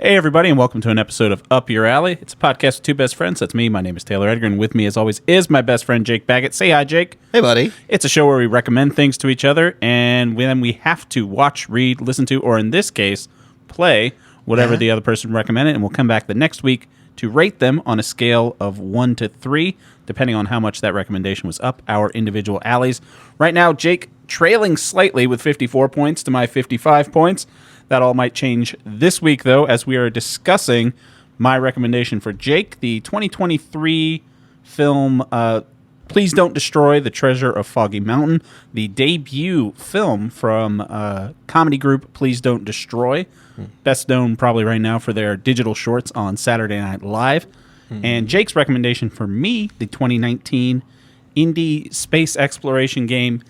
Hey, everybody, and welcome to an episode of Up Your Alley. It's a podcast with two best friends. That's me. My name is Taylor Edgar, and with me, as always, is my best friend, Jake Baggett. Say hi, Jake. Hey, buddy. It's a show where we recommend things to each other, and then we have to watch, read, listen to, or in this case, play whatever the other person recommended, and we'll come back the next week to rate them on a scale of 1 to 3, depending on how much that recommendation was up our individual alleys. Right now, Jake trailing slightly with 54 points to my 55 points. That all might change this week, though, as we are discussing my recommendation for Jake, the 2023 film Please Don't Destroy the Treasure of Foggy Mountain, the debut film from comedy group Please Don't Destroy, best known probably right now for their digital shorts on Saturday Night Live. And Jake's recommendation for me, the 2019 indie space exploration game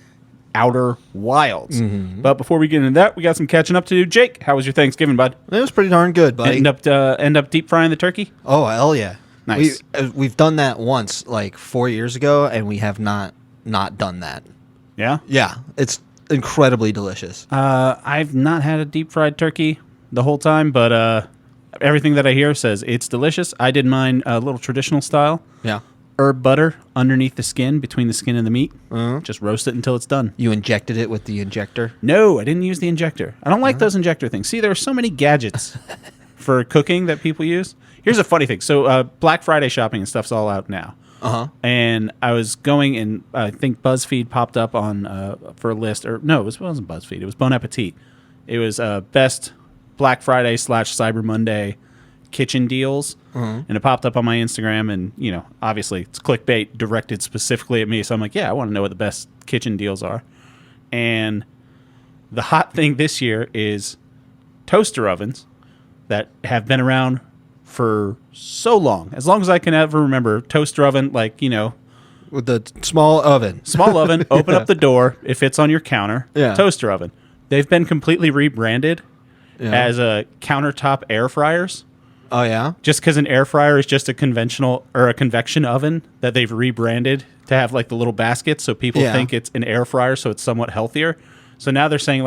Outer Wilds. But before we get into that, we got some catching up to do. Jake, how was your Thanksgiving, bud? It was pretty darn good, buddy. End up deep frying the turkey? Oh, hell yeah. Nice. We've done that once, like 4 years ago, and we have not done that. Yeah? Yeah. It's incredibly delicious. I've not had a deep fried turkey the whole time, but everything that I hear says it's delicious. I did mine a little traditional style. Yeah. Herb butter underneath the skin, between the skin and the meat. Just roast it until it's done. You injected it with the injector? No, I didn't use the injector. I don't like those injector things. See, there are so many gadgets for cooking that people use. Here's a funny thing. So Black Friday shopping and stuff's all out now. And I was going, and I think BuzzFeed popped up on for a list. Or no, it wasn't BuzzFeed. It was Bon Appetit. It was best Black Friday / Cyber Monday kitchen deals. And it popped up on my Instagram, and obviously it's clickbait directed specifically at me, so I'm like, yeah, I want to know what the best kitchen deals are. And the hot thing this year is toaster ovens that have been around for so long as I can ever remember. Toaster oven, with the small oven. Open up the door, it fits on your counter. Toaster oven. They've been completely rebranded as countertop air fryers. Oh, yeah? Just because an air fryer is just a conventional or a convection oven that they've rebranded to have like the little baskets, so people think it's an air fryer, so it's somewhat healthier. So now they're saying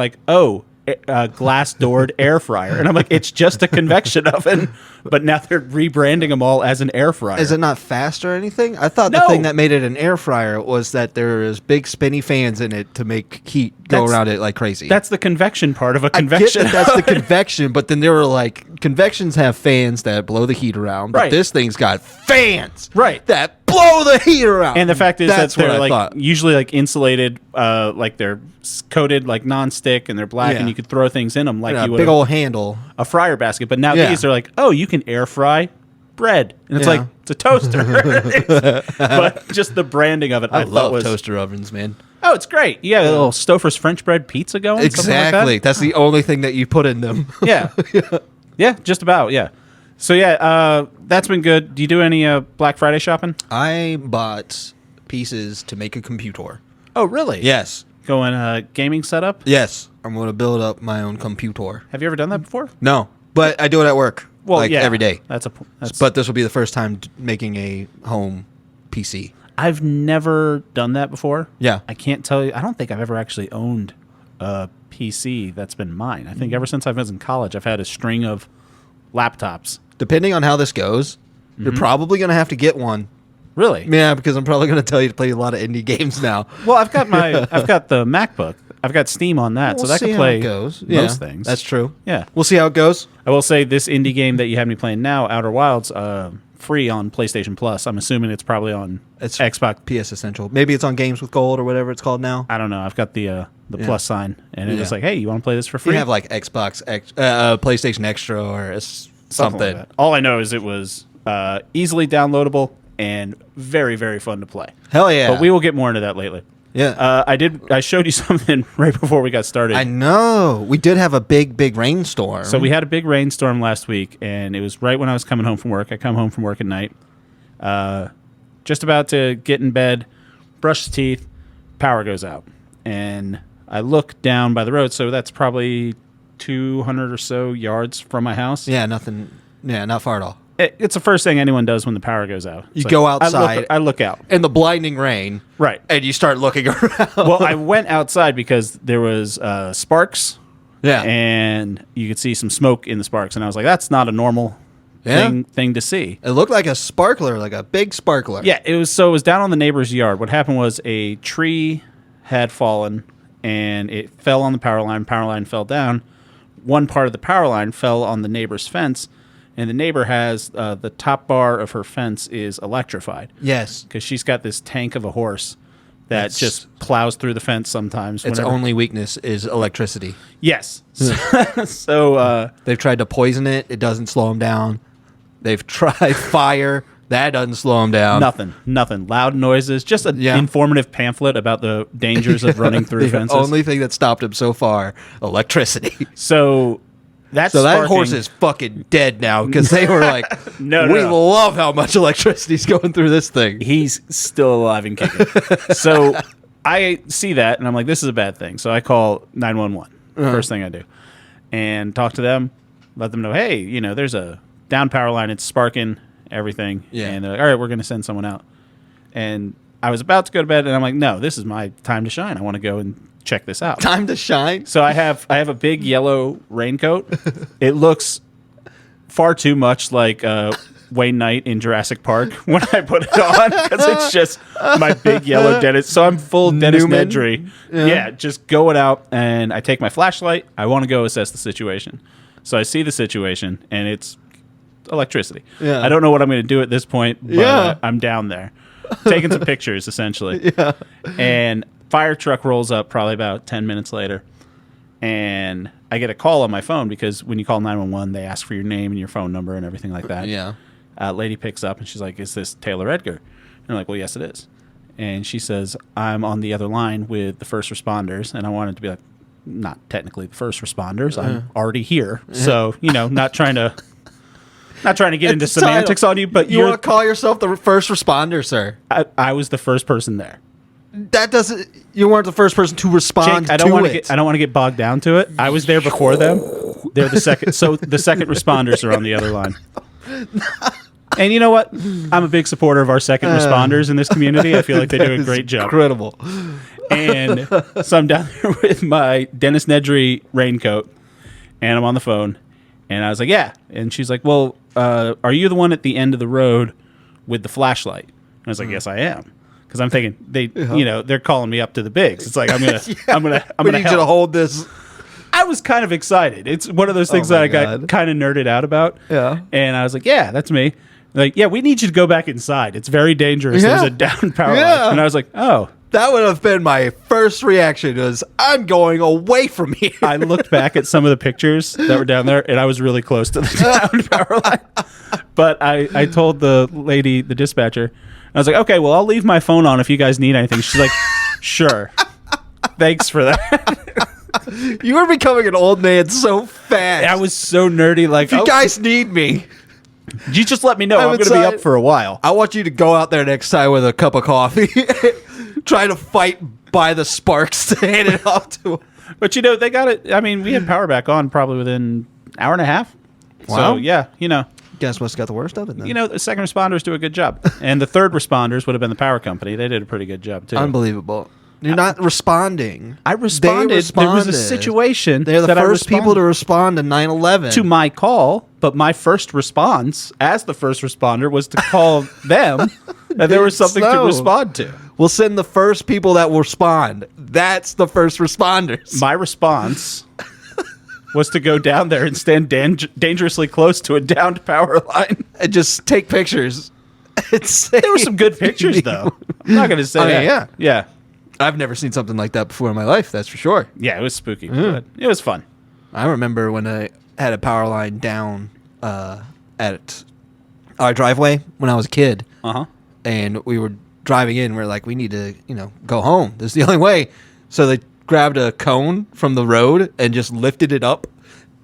glass-doored air fryer. And I'm like, it's just a convection oven, but now they're rebranding them all as an air fryer. Is it not fast or anything? I thought the thing that made it an air fryer was that there is big spinny fans in it to make heat go around it like crazy. That's the convection part of a convection. I get that's the convection, but then they were like, convections have fans that blow the heat around, but this thing's got fans that blow the heat around. And the fact is that they're usually insulated, they're coated like non-stick, and they're black, and you could throw things in them like you would big old handle, a fryer basket. But now these are like, you can air fry bread, and it's like it's a toaster. But just the branding of it, I love toaster ovens, man. Oh, it's great. You got a little Stouffer's French bread pizza going. Exactly. That's the only thing that you put in them. Yeah, just about. Yeah. So that's been good. Do you do any Black Friday shopping? I bought pieces to make a computer. Oh, really? Yes. Going gaming setup? Yes. I'm going to build up my own computer. Have you ever done that before? No, but I do it at work. Every day. But this will be the first time making a home PC. I've never done that before. Yeah. I can't tell you. I don't think I've ever actually owned a PC that's been mine. I think ever since I was in college, I've had a string of laptops. Depending on how this goes, you're probably going to have to get one. Really? Yeah, because I'm probably going to tell you to play a lot of indie games now. Well, I've got the MacBook. I've got Steam on that, so that can play most things. That's true. Yeah. We'll see how it goes. I will say this indie game that you have me playing now, Outer Wilds, free on PlayStation Plus. I'm assuming it's probably on Xbox. PS Essential. Maybe it's on Games with Gold or whatever it's called now. I don't know. I've got the plus sign, and it's like, hey, you want to play this for free? You have like Xbox, PlayStation Extra or something. Like that. All I know is it was easily downloadable and very, very fun to play. Hell yeah. But we will get more into that lately. Yeah. I showed you something right before we got started. I know. We did have a big rainstorm. So we had a big rainstorm last week, and it was right when I was coming home from work. I come home from work at night. Just about to get in bed, brush the teeth, power goes out. And I look down by the road, so that's probably 200 or so yards from my house. Yeah, nothing. Yeah, not far at all. It's the first thing anyone does when the power goes out. You go outside. I look out. In the blinding rain. Right. And you start looking around. Well, I went outside because there was sparks Yeah. And you could see some smoke in the sparks. And I was like, that's not a normal thing to see. It looked like a sparkler, like a big sparkler. Yeah, it was down on the neighbor's yard. What happened was a tree had fallen, and it fell on the power line. Power line fell down. One part of the power line fell on the neighbor's fence, and the neighbor has the top bar of her fence is electrified. Yes. Because she's got this tank of a horse that just plows through the fence sometimes. Its only weakness is electricity. Yes. So they've tried to poison it. It doesn't slow them down. They've tried fire. That doesn't slow them down. Nothing. Loud noises. Just an informative pamphlet about the dangers of running through fences. The only thing that stopped him so far, electricity. So that horse is fucking dead now because they were like, we love how much electricity's going through this thing. He's still alive and kicking. So I see that, and I'm like, this is a bad thing. So I call 911. First thing I do. And talk to them, let them know, hey, there's a down power line. It's sparking everything. Yeah. And they're like, all right, we're going to send someone out. And I was about to go to bed, and I'm like, no, this is my time to shine. I want to go and check this out. Time to shine? So I have a big yellow raincoat. It looks far too much like Wayne Knight in Jurassic Park when I put it on, because it's just my big yellow Dennis. So I'm full Dennis Nedry. Yeah, just going out, and I take my flashlight. I want to go assess the situation. So I see the situation, and it's electricity. Yeah. I don't know what I'm going to do at this point, but I'm down there taking some pictures, essentially. Yeah. And fire truck rolls up probably about 10 minutes later, and I get a call on my phone, because when you call 911, they ask for your name and your phone number and everything like that. Yeah. Lady picks up, and she's like, is this Taylor Edgar? And I'm like, well, yes, it is. And she says, I'm on the other line with the first responders. And I wanted to be like, not technically the first responders. I'm already here. So, not trying to get into semantics on you, but you want to call yourself the first responder, sir. I was the first person there. That doesn't. You weren't the first person to respond. Jake, I don't want to get bogged down to it. I was there before them. They're the second. So the second responders are on the other line. And you know what? I'm a big supporter of our second responders in this community. I feel like they do a great job. Incredible. And so I'm down there with my Dennis Nedry raincoat, and I'm on the phone, and I was like, yeah. And she's like, well, are you the one at the end of the road with the flashlight? And I was like, yes, I am. Because I'm thinking they're calling me up to the bigs. It's like I'm gonna need you to hold this. I was kind of excited. It's one of those things that I got kind of nerded out about. Yeah. And I was like, yeah, that's me. Like, yeah, we need you to go back inside. It's very dangerous. There's a down power line. And I was like, oh. That would have been my first reaction, was I'm going away from here. I looked back at some of the pictures that were down there, and I was really close to the down power line. But I told the lady, the dispatcher, I was like, okay, well, I'll leave my phone on if you guys need anything. She's like, sure. Thanks for that. You were becoming an old man so fast. I was so nerdy. Like, if you guys need me, you just let me know. I'm going to be up for a while. I want you to go out there next time with a cup of coffee, try to fight by the sparks to hand it off to them. But they got it. I mean, we had power back on probably within an hour and a half. Wow. So yeah, Guess what's got the worst of it then? The second responders do a good job, and the third responders would have been the power company. They did a pretty good job too. Unbelievable. You're not responding. I responded. There was a situation. They're the first people to respond to 9/11. To my call, but my first response as the first responder was to call them, and there was something to respond to. We'll send the first people that will respond. That's the first responders. My response was to go down there and stand dangerously close to a downed power line. And just take pictures. There were some good pictures, though. I'm not going to say that. Yeah. I've never seen something like that before in my life, that's for sure. Yeah, it was spooky, but it was fun. I remember when I had a power line down at our driveway when I was a kid. Uh-huh. And we were driving in, we're like, we need to, go home. This is the only way. So they grabbed a cone from the road and just lifted it up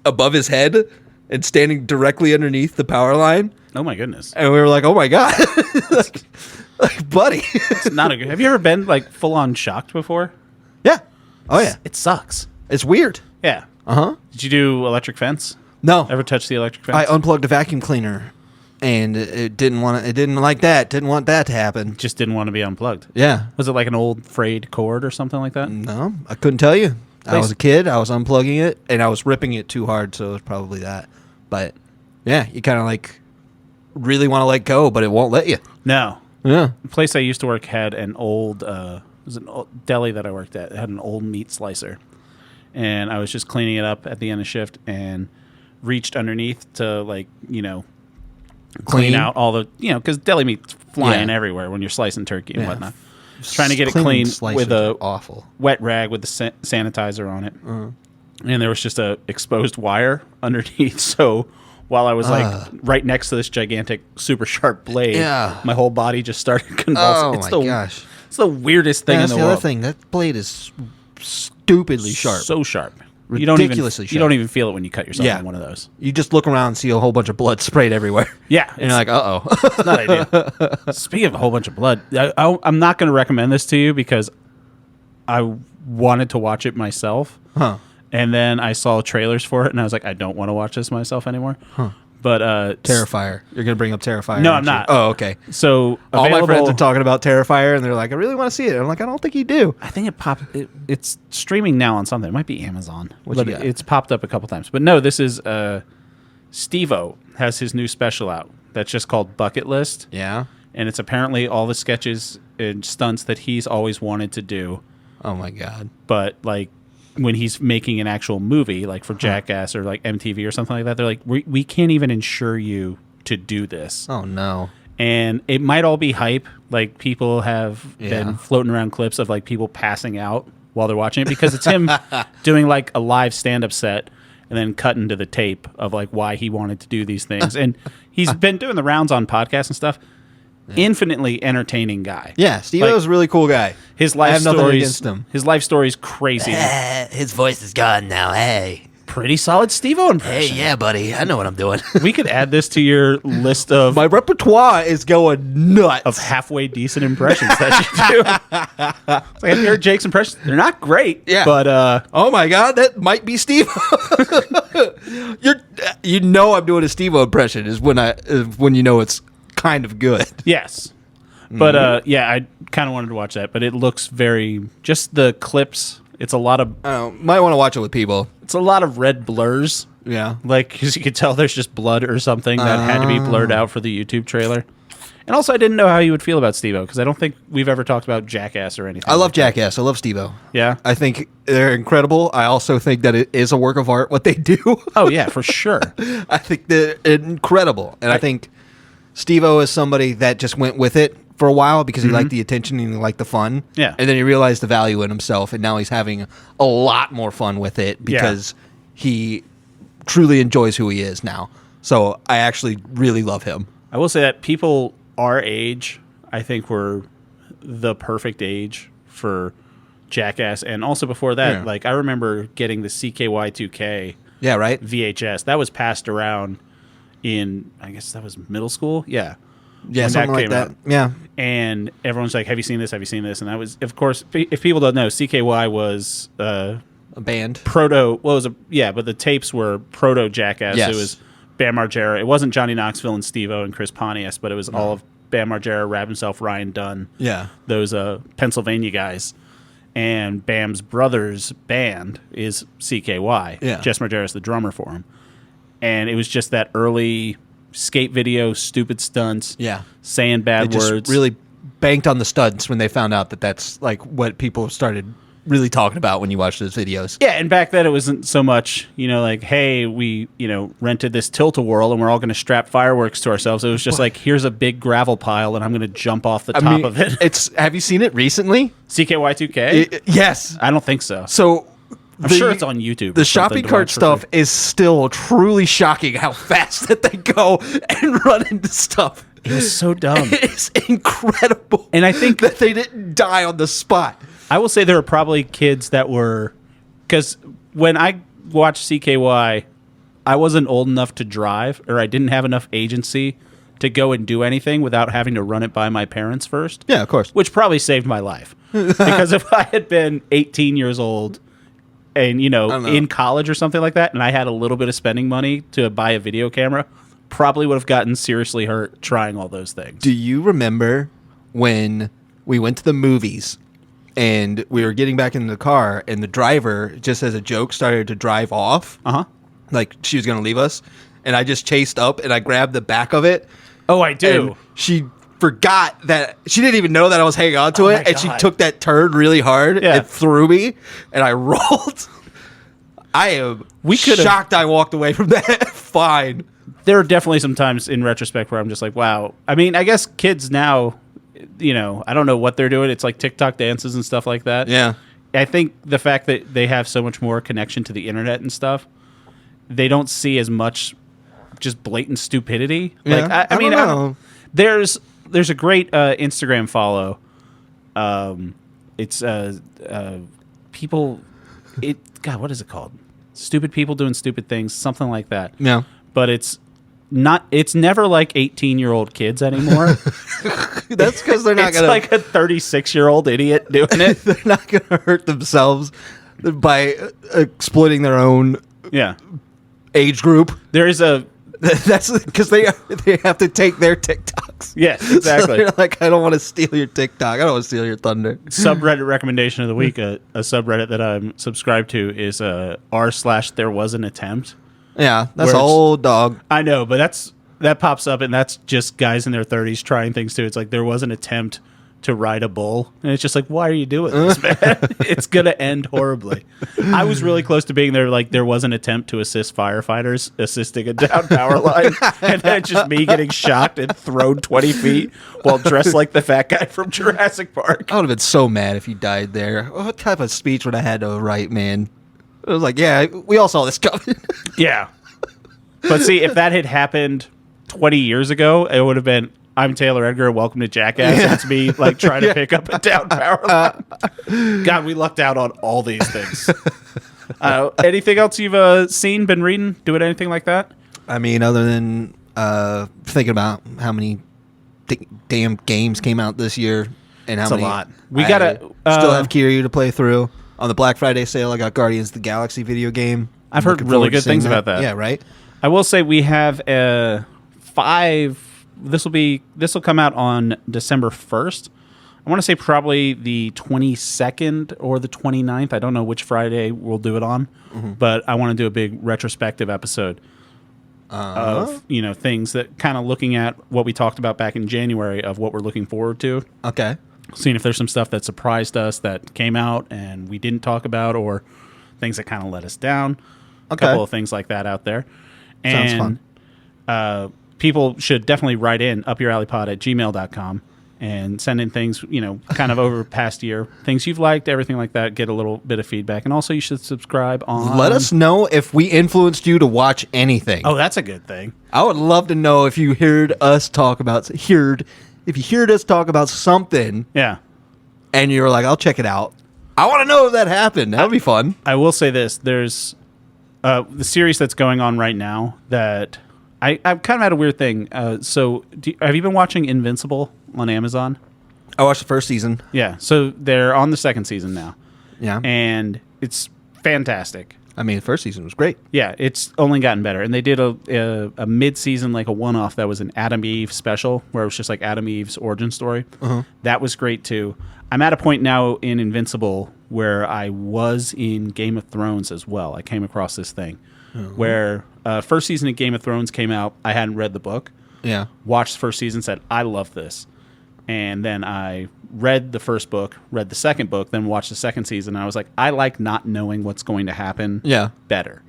above his head and standing directly underneath the power line. Oh my goodness. And we were like, oh my God. like, buddy. It's not a good. Have you ever been full on shocked before? Yeah. Oh yeah. It sucks. It's weird. Yeah. Uh-huh. Did you do electric fence? No. Ever touch the electric fence? I unplugged a vacuum cleaner. And it didn't like that. Didn't want that to happen. Just didn't want to be unplugged. Yeah. Was it like an old frayed cord or something like that? No, I couldn't tell you. I was a kid. I was unplugging it, and I was ripping it too hard, so it was probably that. But, yeah, you kind of, like, really want to let go, but it won't let you. No. Yeah. The place I used to work had an old, it was an old deli that I worked at. It had an old meat slicer. And I was just cleaning it up at the end of shift and reached underneath to, like, you know, clean out all the, you know, because deli meat's flying everywhere when you're slicing turkey and whatnot. Trying to get it clean with a wet rag with the sanitizer on it. And there was just a exposed wire underneath. So while I was like right next to this gigantic, super sharp blade, my whole body just started convulsing. Oh my gosh. It's the weirdest thing in the world. That's the other thing. That blade is stupidly sharp. So sharp. Ridiculously sharp. You don't even feel it when you cut yourself on one of those. You just look around and see a whole bunch of blood sprayed everywhere. Yeah. And you're like, uh-oh. It's not ideal. Speaking of a whole bunch of blood, I'm not going to recommend this to you because I wanted to watch it myself. And then I saw trailers for it, and I was like, I don't want to watch this myself anymore. But Terrifier. You're going to bring up Terrifier. No, I'm not. Oh, okay. So all my friends are talking about Terrifier, and they're like, I really want to see it. I'm like, I don't think you do. I think it's streaming now on something. It might be Amazon. But it's popped up a couple times. But no, this is Steve-O has his new special out that's just called Bucket List. Yeah. And it's apparently all the sketches and stunts that he's always wanted to do. Oh, my God. But, like, when he's making an actual movie, like for Jackass or like MTV or something like that, they're like, we can't even insure you to do this. Oh, no. And it might all be hype. Like, people have been floating around clips of like people passing out while they're watching it because it's him doing like a live stand-up set and then cutting to the tape of like why he wanted to do these things. And he's been doing the rounds on podcasts and stuff. Infinitely entertaining guy. Yeah, Steve-O's a really cool guy. His life I have nothing stories against him. His life story's crazy. His voice is gone now. Hey. Pretty solid Steve-O impression. Hey, yeah, buddy. I know what I'm doing. We could add this to your list of My repertoire is going nuts. of halfway decent impressions that you do. It's like, have you heard Jake's impressions? They're not great. Yeah. But oh my God, that might be Steve-O. You know I'm doing a Steve-O impression is when you know it's kind of good. yes. But yeah, I kind of wanted to watch that, but it looks very just the clips. It's a lot of Might want to watch it with people. it's a lot of red blurs. Yeah. Like, because you could tell there's just blood or something that had to be blurred out for the YouTube trailer. And also, I didn't know how you would feel about Steve-O, because I don't think we've ever talked about Jackass or anything. I love Jackass. I love Steve-O. Yeah? I think they're incredible. I also think that it is a work of art what they do. Oh, yeah, for sure. I think they're incredible. And I think Steve-O is somebody that just went with it for a while because he liked the attention and he liked the fun. Yeah. And then he realized the value in himself, and now he's having a lot more fun with it because he truly enjoys who he is now. So I actually really love him. I will say that people our age, I think, were the perfect age for Jackass. And also before that, like, I remember getting the CKY2K Yeah, right? VHS. That was passed around in, I guess that was middle school? Yeah. Yeah, when something like came that. out. Yeah. And everyone's like, have you seen this? Have you seen this? And that was, of course, if people don't know, CKY was A band. but the tapes were proto Jackass. Yes. It was Bam Margera. It wasn't Johnny Knoxville and Steve-O and Chris Pontius, but it was all of Bam Margera, Rab himself, Ryan Dunn. Yeah. Those Pennsylvania guys. And Bam's brother's band is CKY. Yeah. Jess Margera's the drummer for him. And it was just that early skate video, stupid stunts, saying bad They just words. really banked on the studs when they found out that that's like what people started really talking about when you watch those videos. Yeah, and back then it wasn't so much, like, hey, we, rented this tilt-a-whirl and we're all going to strap fireworks to ourselves. It was just like, here's a big gravel pile and I'm going to jump off the top of it. Have you seen it recently? CKY2K? Yes. I don't think so. So I'm sure it's on YouTube. The shopping cart stuff is still truly shocking how fast that they go and run into stuff. It was so dumb. It's incredible. And I think that they didn't die on the spot. I will say there were probably kids that were, because when I watched CKY, I wasn't old enough to drive, or I didn't have enough agency to go and do anything without having to run it by my parents first. Yeah, of course. Which probably saved my life. Because if I had been 18 years old and, in college or something like that, and I had a little bit of spending money to buy a video camera, probably would have gotten seriously hurt trying all those things. Do you remember when we went to the movies and we were getting back in the car, and the driver, just as a joke, started to drive off. Like she was going to leave us, and I just chased up and I grabbed the back of it. Oh, I do. And she forgot that she didn't even know that I was hanging on to it, and she took that turn really hard and threw me, and I rolled. I am shocked I walked away from that fine. There are definitely some times in retrospect where I'm just like, wow. I mean, I guess kids now, you know, I don't know what they're doing. It's like TikTok dances and stuff like that. Yeah. I think the fact that they have so much more connection to the internet and stuff, they don't see as much just blatant stupidity. Yeah. Like, I mean, there's a great Instagram follow. It's people. God, what is it called? Stupid people doing stupid things, something like that. Yeah. But it's never like 18-year-old kids anymore. That's because they're not it's like a 36-year-old idiot doing it. They're not gonna hurt themselves by exploiting their own age group. There is that's because they have to take their TikToks. Yes, exactly. So they're like, I don't want to steal your TikTok. I don't want to steal your thunder. Subreddit recommendation of the week. A subreddit that I'm subscribed to is r/there was an attempt. Yeah, that's old dog. I know, but that pops up, and that's just guys in their 30s trying things too. It's like there was an attempt to ride a bull, and it's just like, why are you doing this, man? It's gonna end horribly. I was really close to being there. Like there was an attempt to assist firefighters assisting a down power line, and then just me getting shocked and thrown 20 feet while dressed like the fat guy from Jurassic Park. I would have been so mad if you died there. What type of speech would I had to write, man? I was like, yeah, we all saw this coming. Yeah. But see, if that had happened 20 years ago, it would have been, I'm Taylor Edgar, welcome to Jackass. And it's me like trying to pick up a down power line. God, we lucked out on all these things. Anything else you've seen, been reading, doing anything like that? I mean, other than thinking about how many damn games came out this year and how many. A lot. We gotta still have Kiryu to play through. On the Black Friday sale, I got Guardians of the Galaxy video game. I've heard really good things about that. Yeah, right? I will say we have 5. This will come out on December 1st. I want to say probably the 22nd or the 29th. I don't know which Friday we'll do it on, but I want to do a big retrospective episode of things that kind of looking at what we talked about back in January of what we're looking forward to. Okay. Seeing if there's some stuff that surprised us that came out and we didn't talk about, or things that kind of let us down. A couple of things like that out there. Sounds fun. People should definitely write in upyouralleypod@gmail.com and send in things, kind of over past year, things you've liked, everything like that, get a little bit of feedback. And also you should subscribe on... Let us know if we influenced you to watch anything. Oh, that's a good thing. I would love to know if you heard us talk about... If you heard us talk about something... Yeah. And you were like, I'll check it out. I want to know if that happened. That would be fun. I will say this. There's the series that's going on right now that... I've kind of had a weird thing. So have you been watching Invincible on Amazon? I watched the first season. Yeah. So they're on the second season now. Yeah. And it's fantastic. I mean, the first season was great. Yeah, it's only gotten better. And they did a mid-season, like a one-off that was an Adam Eve special, where it was just like Adam Eve's origin story. That was great, too. I'm at a point now in Invincible where I was in Game of Thrones as well. I came across this thing where first season of Game of Thrones came out. I hadn't read the book. Yeah. Watched the first season, said, I love this. And then I read the first book, read the second book, then watched the second season. And I was like, I like not knowing what's going to happen better.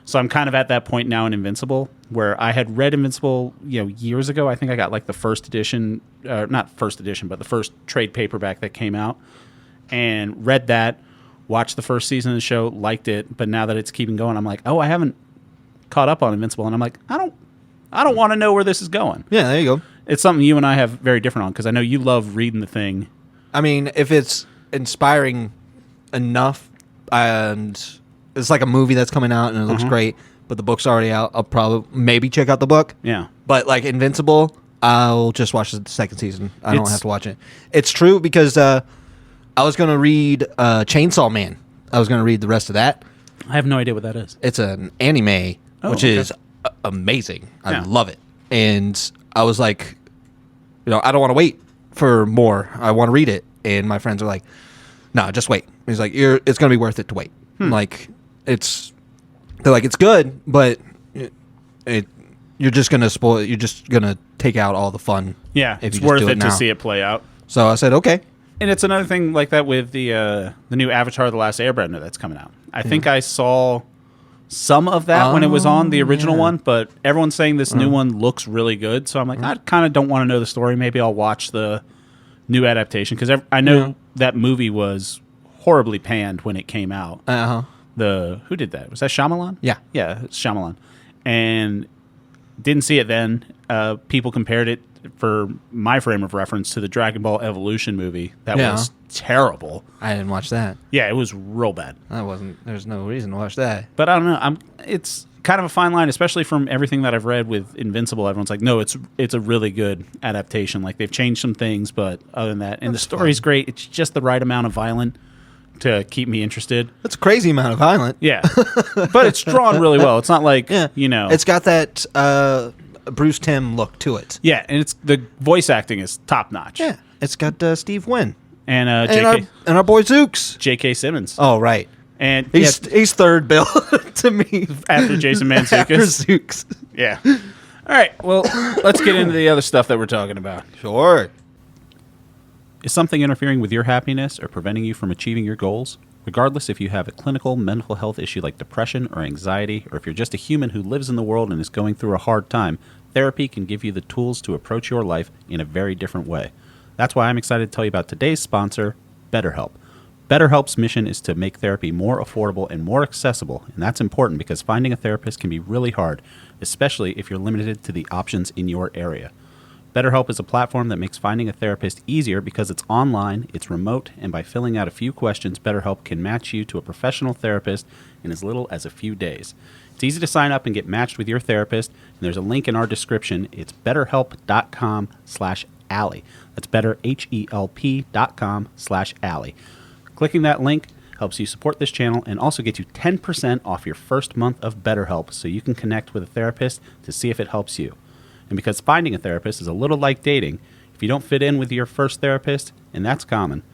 So I'm kind of at that point now in Invincible where I had read Invincible, years ago. I think I got like the first edition, not first edition, but the first trade paperback that came out, and read that, watched the first season of the show, liked it. But now that it's keeping going, I'm like, oh, I haven't caught up on Invincible. And I'm like, I don't want to know where this is going. Yeah, there you go. It's something you and I have very different on, because I know you love reading the thing. I mean, if it's inspiring enough, and it's like a movie that's coming out and it looks great, but the book's already out, I'll probably maybe check out the book. Yeah. But like Invincible, I'll just watch the second season. I don't have to watch it. It's true, because I was going to read Chainsaw Man. I was going to read the rest of that. I have no idea what that is. It's an anime, which is amazing. I love it. And I was like, I don't want to wait for more. I want to read it. And my friends are like, No, just wait. He's like, it's going to be worth it to wait. Like, they're like, it's good, but you're just going to spoil it. You're just going to take out all the fun. Yeah, if it's you just worth do it to now. see it play out. So I said, okay. And it's another thing like that with the new Avatar: The Last Airbender that's coming out. I think I saw some of that when it was on the original one, but everyone's saying this new one looks really good. So I'm like, I kind of don't want to know the story. Maybe I'll watch the new adaptation because I know that movie was horribly panned when it came out. Who did that? Was that Shyamalan? Yeah, it's Shyamalan. And didn't see it then. People compared it, for my frame of reference, to the Dragon Ball Evolution movie. That was terrible. I didn't watch that. Yeah, it was real bad. There's no reason to watch that. But I don't know. It's kind of a fine line, especially from everything that I've read with Invincible. Everyone's like, no, it's a really good adaptation. Like, they've changed some things, but other than that, and the story's great. It's just the right amount of violent to keep me interested. That's a crazy amount of violent. Yeah. But it's drawn really well. It's not like, It's got that Bruce Timm look to it. Yeah, and it's the voice acting is top notch. Yeah. It's got Steve Wynn. And and our boy Zooks. J.K. Simmons. Oh, right. And he's third bill to me. After Jason Mantzoukas. After Zooks. Yeah. All right. Well, let's get into the other stuff that we're talking about. Sure. Is something interfering with your happiness or preventing you from achieving your goals? Regardless if you have a clinical mental health issue like depression or anxiety, or if you're just a human who lives in the world and is going through a hard time, therapy can give you the tools to approach your life in a very different way. That's why I'm excited to tell you about today's sponsor, BetterHelp. BetterHelp's mission is to make therapy more affordable and more accessible, and that's important because finding a therapist can be really hard, especially if you're limited to the options in your area. BetterHelp is a platform that makes finding a therapist easier because it's online, it's remote, and by filling out a few questions, BetterHelp can match you to a professional therapist in as little as a few days. It's easy to sign up and get matched with your therapist, and there's a link in our description. It's betterhelp.com/Allie. That's betterhelp.com/Allie. Clicking that link helps you support this channel and also get you 10% off your first month of BetterHelp so you can connect with a therapist to see if it helps you. And because finding a therapist is a little like dating, if you don't fit in with your first therapist, and that's common,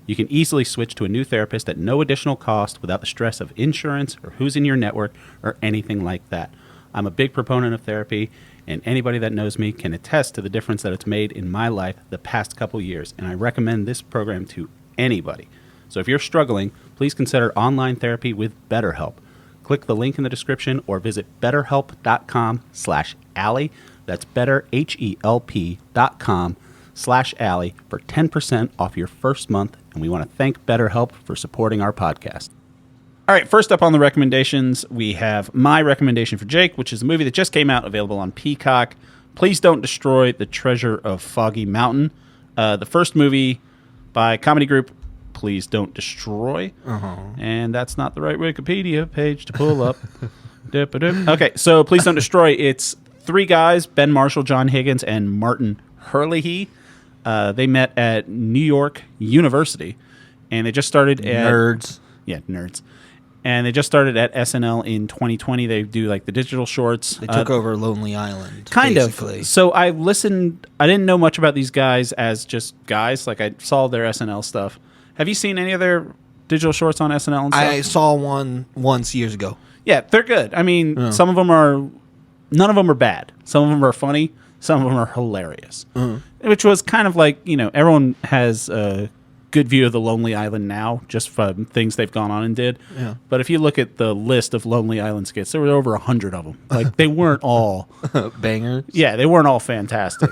you can easily switch to a new therapist at no additional cost without the stress of insurance or who's in your network or anything like that. I'm a big proponent of therapy, and anybody that knows me can attest to the difference that it's made in my life the past couple years, and I recommend this program to anybody. So if you're struggling, please consider online therapy with BetterHelp. Click the link in the description or visit betterhelp.com/Allie. That's betterhelp.com/Allie for 10% off your first month. And we want to thank BetterHelp for supporting our podcast. All right, first up on the recommendations, we have my recommendation for Jake, which is a movie that just came out, available on Peacock. Please Don't Destroy the Treasure of Foggy Mountain. The first movie by comedy group Please Don't Destroy. And that's not the right Wikipedia page to pull up. Okay, so Please Don't Destroy. It's three guys, Ben Marshall, John Higgins, and Martin Herlihy. They met at New York University, and they just started at... Nerds. Yeah, nerds. And they just started at SNL in 2020. They do, like, the digital shorts. They took over Lonely Island, kind basically. of. So I listened... I didn't know much about these guys as just guys. Like, I saw their SNL stuff. Have you seen any of their digital shorts on SNL and stuff? I saw one once years ago. Yeah, they're good. I mean, some of them are... None of them are bad. Some of them are funny. Some of them are hilarious. Which was kind of like, everyone has a good view of the Lonely Island now, just from things they've gone on and did. Yeah. But if you look at the list of Lonely Island skits, there were over 100 of them. Like, they weren't all... Bangers? Yeah, they weren't all fantastic.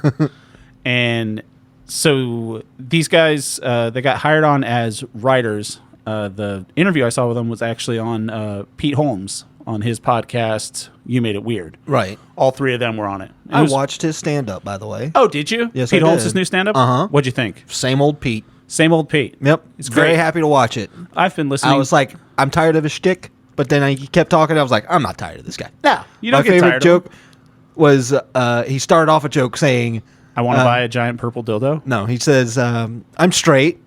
And so these guys, they got hired on as writers. The interview I saw with them was actually on Pete Holmes, on his podcast, You Made It Weird. Right. All three of them were on it. I watched his stand-up, by the way. Oh, did you? Yes, Pete I Holmes' did. new stand-up? Uh-huh. What'd you think? Same old Pete. Same old Pete. Yep. It's Very great. happy to watch it. I've been listening. I was like, I'm tired of his shtick, but then he kept talking. I was like, I'm not tired of this guy. No, you don't My get favorite tired joke of him. was he started off a joke saying, I want to buy a giant purple dildo. no, he says, I'm straight.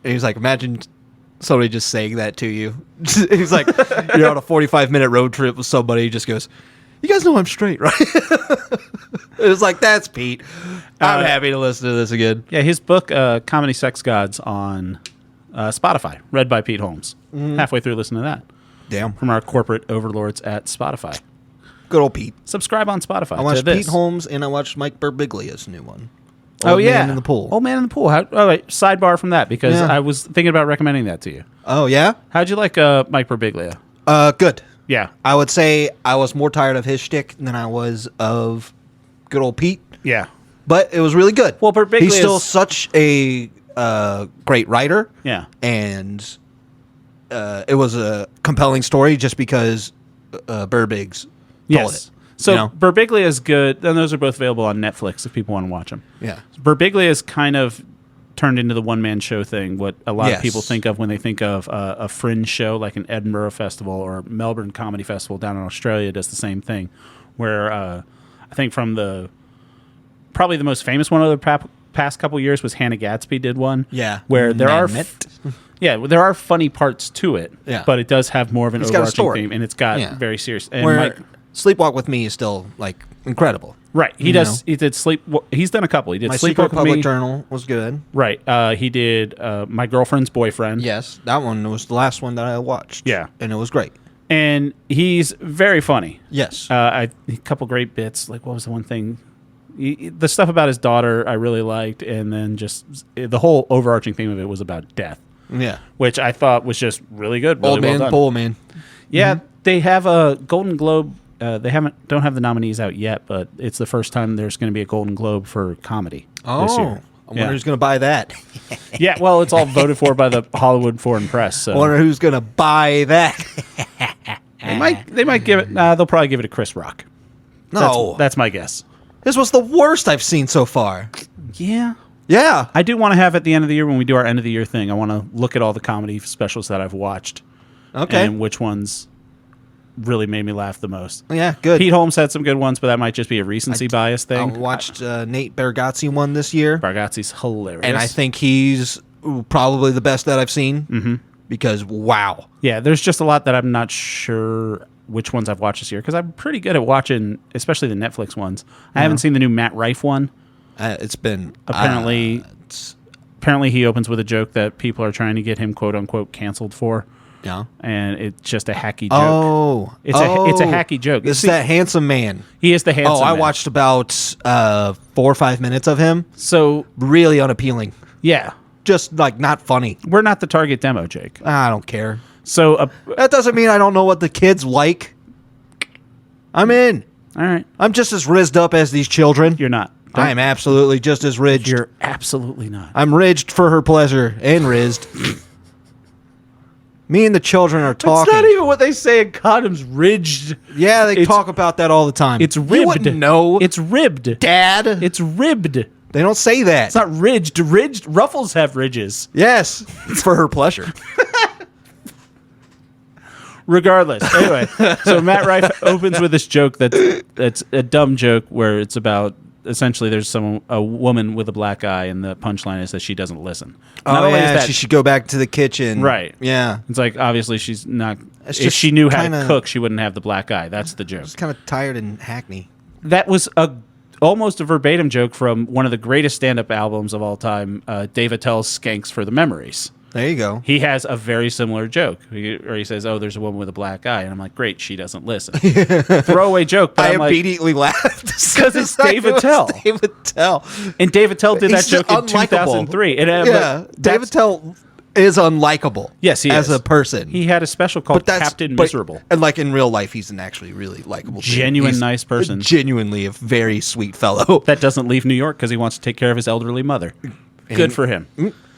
And he's like, imagine somebody just saying that to you. He's like, you're on a 45-minute road trip with somebody. He just goes, you guys know I'm straight, right? It was like, that's Pete. I'm happy to listen to this again. Yeah, his book, Comedy Sex Gods, on Spotify, read by Pete Holmes. Halfway through listening to that. Damn. From our corporate overlords at Spotify. Good old Pete. Subscribe on Spotify. I watched Pete Holmes and I watched Mike Birbiglia's new one. Old Man in the Pool. Old Man in the Pool. Wait, sidebar from that because I was thinking about recommending that to you. Oh, yeah? How'd you like Mike Birbiglia? Good. Yeah. I would say I was more tired of his shtick than I was of good old Pete. Yeah. But it was really good. Well, Birbiglia he's still such a great writer. Yeah. And it was a compelling story just because Birbigs told it. So Birbiglia is good, and those are both available on Netflix if people want to watch them. Yeah. Birbiglia is kind of turned into the one-man show thing, what a lot of people think of when they think of a fringe show like an Edinburgh Festival or Melbourne Comedy Festival down in Australia does the same thing, where I think from probably the most famous one of the past couple years was Hannah Gadsby did one. Yeah. Where there there are funny parts to it, but it does have more of an overarching theme, and it's got very serious. And Mike, Sleepwalk with Me is still like incredible. Right. He does. He did He's done a couple. He did My Sleepwalk Secret with Public Me. Journal was good. Right. He did My Girlfriend's Boyfriend. Yes, that one was the last one that I watched. Yeah, and it was great. And he's very funny. Yes. A couple great bits. Like, what was the one thing? The stuff about his daughter I really liked, and then just the whole overarching theme of it was about death. Yeah. Which I thought was just really good. Really Old Man, well done. Bull Man. Yeah, they have a Golden Globe. They don't have the nominees out yet, but it's the first time there's going to be a Golden Globe for comedy this year. I wonder who's going to buy that. Yeah, well, it's all voted for by the Hollywood Foreign Press. So. I wonder who's going to buy that. They might give it. They'll probably give it to Chris Rock. No, that's my guess. This was the worst I've seen so far. Yeah. Yeah. I do want to have at the end of the year when we do our end of the year thing. I want to look at all the comedy specials that I've watched. Okay. And which ones really made me laugh the most. Yeah, good. Pete Holmes had some good ones, but that might just be a recency bias thing. I watched Nate Bargatze one this year. Bargatze's hilarious. And I think he's probably the best that I've seen. Mm-hmm. Because, wow. Yeah, there's just a lot that I'm not sure which ones I've watched this year. Because I'm pretty good at watching, especially the Netflix ones. I haven't seen the new Matt Rife one. It's been... Apparently he opens with a joke that people are trying to get him, quote-unquote, canceled for. Yeah. And it's just a hacky joke. Oh. It's a hacky joke. This is that handsome man. He is the handsome man. I watched about 4 or 5 minutes of him. So really unappealing. Yeah. Just, like, not funny. We're not the target demo, Jake. I don't care. So that doesn't mean I don't know what the kids like. I'm in. All right. I'm just as rizzed up as these children. You're not. I am absolutely just as ridged. You're absolutely not. I'm ridged for her pleasure and rizzed. Me and the children are talking. It's not even what they say in condoms. Ridged. Yeah, they talk about that all the time. It's ribbed. You wouldn't know. It's ribbed. Dad. It's ribbed. They don't say that. It's not ridged. Ridged. Ruffles have ridges. Yes. It's for her pleasure. Regardless. Anyway, so Matt Rife opens with this joke that's a dumb joke where it's about essentially there's a woman with a black eye and the punchline is that she doesn't listen. Not only is that, she should go back to the kitchen. Right. Yeah. It's like obviously she's not. If she knew how to cook, she wouldn't have the black eye. That's the joke. It's kind of tired and hackney. That was almost a verbatim joke from one of the greatest stand-up albums of all time, Dave Attell's Skanks for the Memories. There you go. He has a very similar joke, where he says, "Oh, there's a woman with a black eye," and I'm like, "Great, she doesn't listen." Throwaway joke, but I immediately laughed because it's Dave Attell. Dave Attell, and Dave Attell did that joke in 2003. Dave Attell is unlikable. Yes, he is as a person. He had a special called Captain Miserable, and like in real life, he's an actually really likable, genuine nice person, genuinely a very sweet fellow that doesn't leave New York because he wants to take care of his elderly mother. Good for him.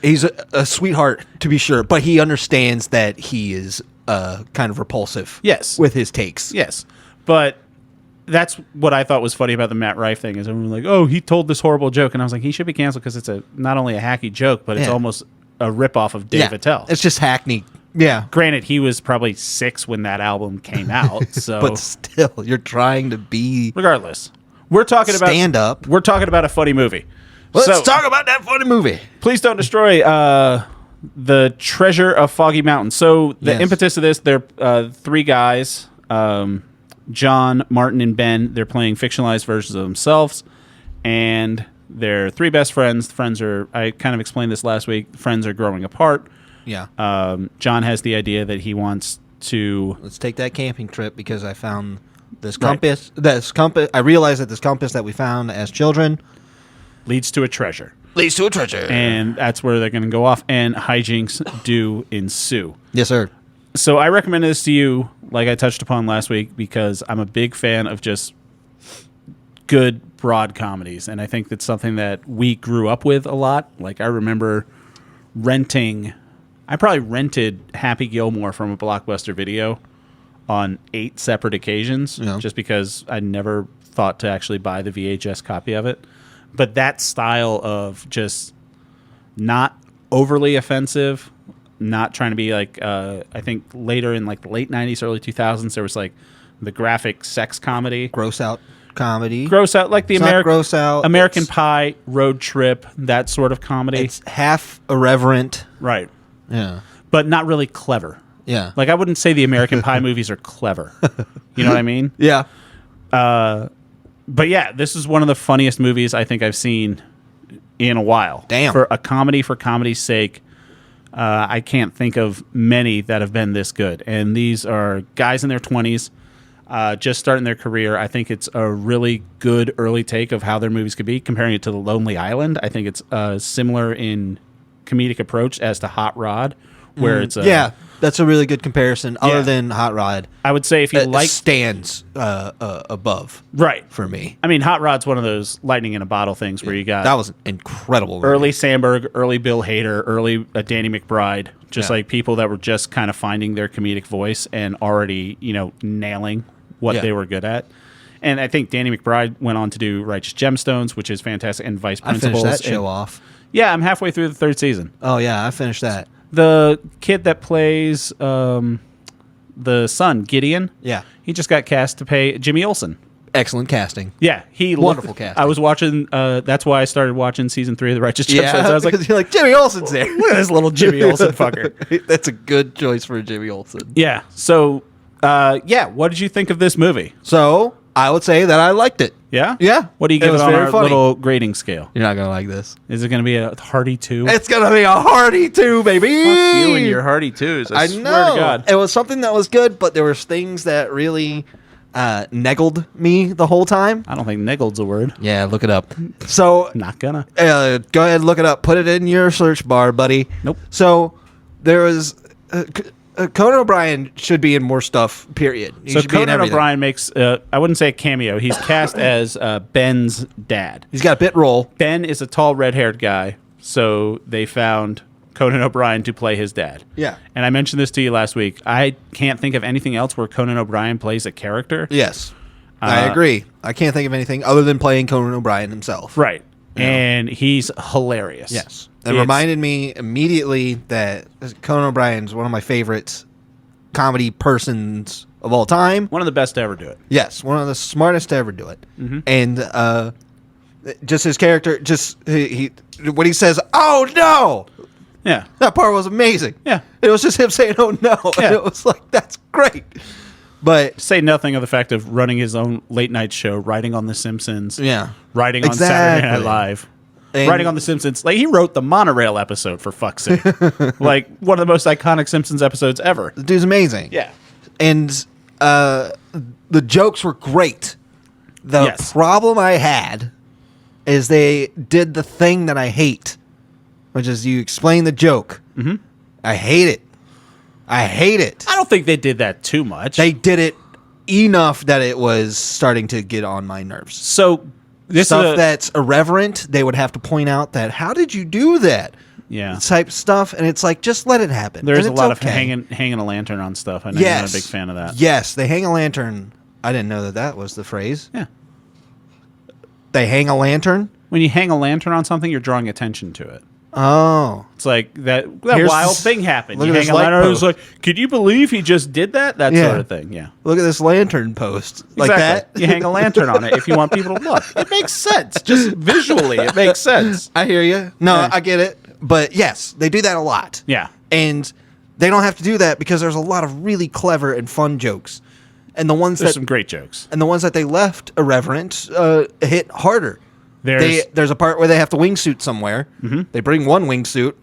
He's a sweetheart, to be sure, but he understands that he is kind of repulsive. Yes. With his takes. Yes. But that's what I thought was funny about the Matt Rife thing is everyone was like, oh, he told this horrible joke. And I was like, he should be canceled because it's not only a hacky joke, but it's almost a ripoff of Dave Attell. It's just hackney. Yeah. Granted, he was probably 6 when that album came out. So, but still, you're trying to be... Regardless. We're talking about... Stand up. We're talking about a funny movie. Let's talk about that funny movie. Please don't destroy the Treasure of Foggy Mountain. So the impetus of this, they're 3 guys, John, Martin, and Ben. They're playing fictionalized versions of themselves, and they're 3 best friends. Friends are, I kind of explained this last week, friends are growing apart. Yeah. John has the idea that he wants to... Let's take that camping trip because I found this Right. compass. This compass. I realized that this compass that we found as children leads to a treasure. Leads to a treasure. And that's where they're going to go off, and hijinks do ensue. Yes, sir. So I recommend this to you, like I touched upon last week, because I'm a big fan of just good broad comedies, and I think that's something that we grew up with a lot. Like I remember I probably rented Happy Gilmore from a Blockbuster Video on 8 separate occasions, just because I never thought to actually buy the VHS copy of it. But that style of just not overly offensive, not trying to be like, I think later in like the late 90s, early 2000s, there was like the graphic sex comedy. Gross out comedy. Gross out, like the gross out. American Pie, Road Trip, that sort of comedy. It's half irreverent. Right. Yeah. But not really clever. Yeah. Like I wouldn't say the American Pie movies are clever. You know what I mean? Yeah. But yeah, this is one of the funniest movies I think I've seen in a while. Damn. For a comedy for comedy's sake, I can't think of many that have been this good. And these are guys in their 20s, just starting their career. I think it's a really good early take of how their movies could be. Comparing it to The Lonely Island, I think it's similar in comedic approach as to Hot Rod, where it's yeah, that's a really good comparison. Other than Hot Rod, I would say if you like stands above right for me. I mean, Hot Rod's one of those lightning in a bottle things where you got that was an incredible movie. early Sandberg, early Bill Hader, early Danny McBride, just Yeah. like people that were just kind of finding their comedic voice and already nailing what they were good at. And I think Danny McBride went on to do Righteous Gemstones, which is fantastic, and Vice I Principals. finished that show off. Yeah, I'm halfway through the 3rd season. Oh yeah, I finished that. The kid that plays the son, Gideon, he just got cast to play Jimmy Olsen. Excellent casting. Yeah, Wonderful casting. I was watching. That's why I started watching season 3 of the Righteous Gemstones. I was like, you're like Jimmy Olsen's there. look at this little Jimmy Olsen fucker. That's a good choice for Jimmy Olsen. Yeah. So, what did you think of this movie? So I would say that I liked it. Yeah. Yeah. What do you It give it was on very our funny. little grading scale? You're not gonna like this. Is it going to be a hearty 2? It's gonna be a hearty 2, baby. Fuck you and your hearty 2s. I swear know. to God. It was something that was good, but there was things that really neggled me the whole time. I don't think niggled's a word. Yeah, look it up. So Not gonna. go ahead and look it up. Put it in your search bar, buddy. Nope. So there was Conan O'Brien should be in more stuff. Period. He So should be in Conan everything. O'Brien makes, I wouldn't say a cameo. He's cast as Ben's dad. He's got a bit role. Ben is a tall, red-haired guy, so they found Conan O'Brien to play his dad. Yeah. And I mentioned this to you last week. I can't think of anything else where Conan O'Brien plays a character. Yes, I agree. I can't think of anything other than playing Conan O'Brien himself. Right. And he's hilarious. Yes. It reminded me immediately that Conan O'Brien's one of my favorite comedy persons of all time. One of the best to ever do it. Yes, one of the smartest to ever do it. Mm-hmm. And just his character, he when he says, "Oh no," Yeah. that part was amazing. Yeah. It was just him saying, "Oh no," Yeah. and it was like, "That's great." But Say nothing of the fact of running his own late night show, writing on The Simpsons. yeah, Writing on Saturday Night Exactly. Live. And- Writing on The Simpsons. Like, he wrote the monorail episode, for fuck's sake. Like, one of the most iconic Simpsons episodes ever. the dude's amazing. Yeah. And the jokes were great. The Yes. problem I had is they did the thing that I hate, which is you explain the joke. Mm-hmm. I hate it. I hate it. I don't think they did that too much. They did it enough that it was starting to get on my nerves. So, this Stuff is that's irreverent, they would have to point out that, how did you do that? yeah. Type stuff, and it's like, just let it happen. There's And a it's lot okay. of hanging a lantern on stuff. I know you're not a big fan of that. Yes, they hang a lantern. I didn't know that was the phrase. Yeah. They hang a lantern? When you hang a lantern on something, you're drawing attention to it. Oh. It's like that Here's wild this- thing happened. look You at hang this a light lantern, it's post. like, could you believe he just did that? That Yeah. sort of thing. Yeah. Look at this lantern post. Like Exactly. that? You hang a lantern on it if you want people to look. It makes sense. Just visually, it makes sense. I hear you. No, Yeah. I get it. But yes, they do that a lot. Yeah. And they don't have to do that because there's a lot of really clever and fun jokes. And the ones There's that some great jokes. and the ones that they left irreverent hit harder. There's There's a part where they have to wingsuit somewhere. Mm-hmm. They bring one wingsuit,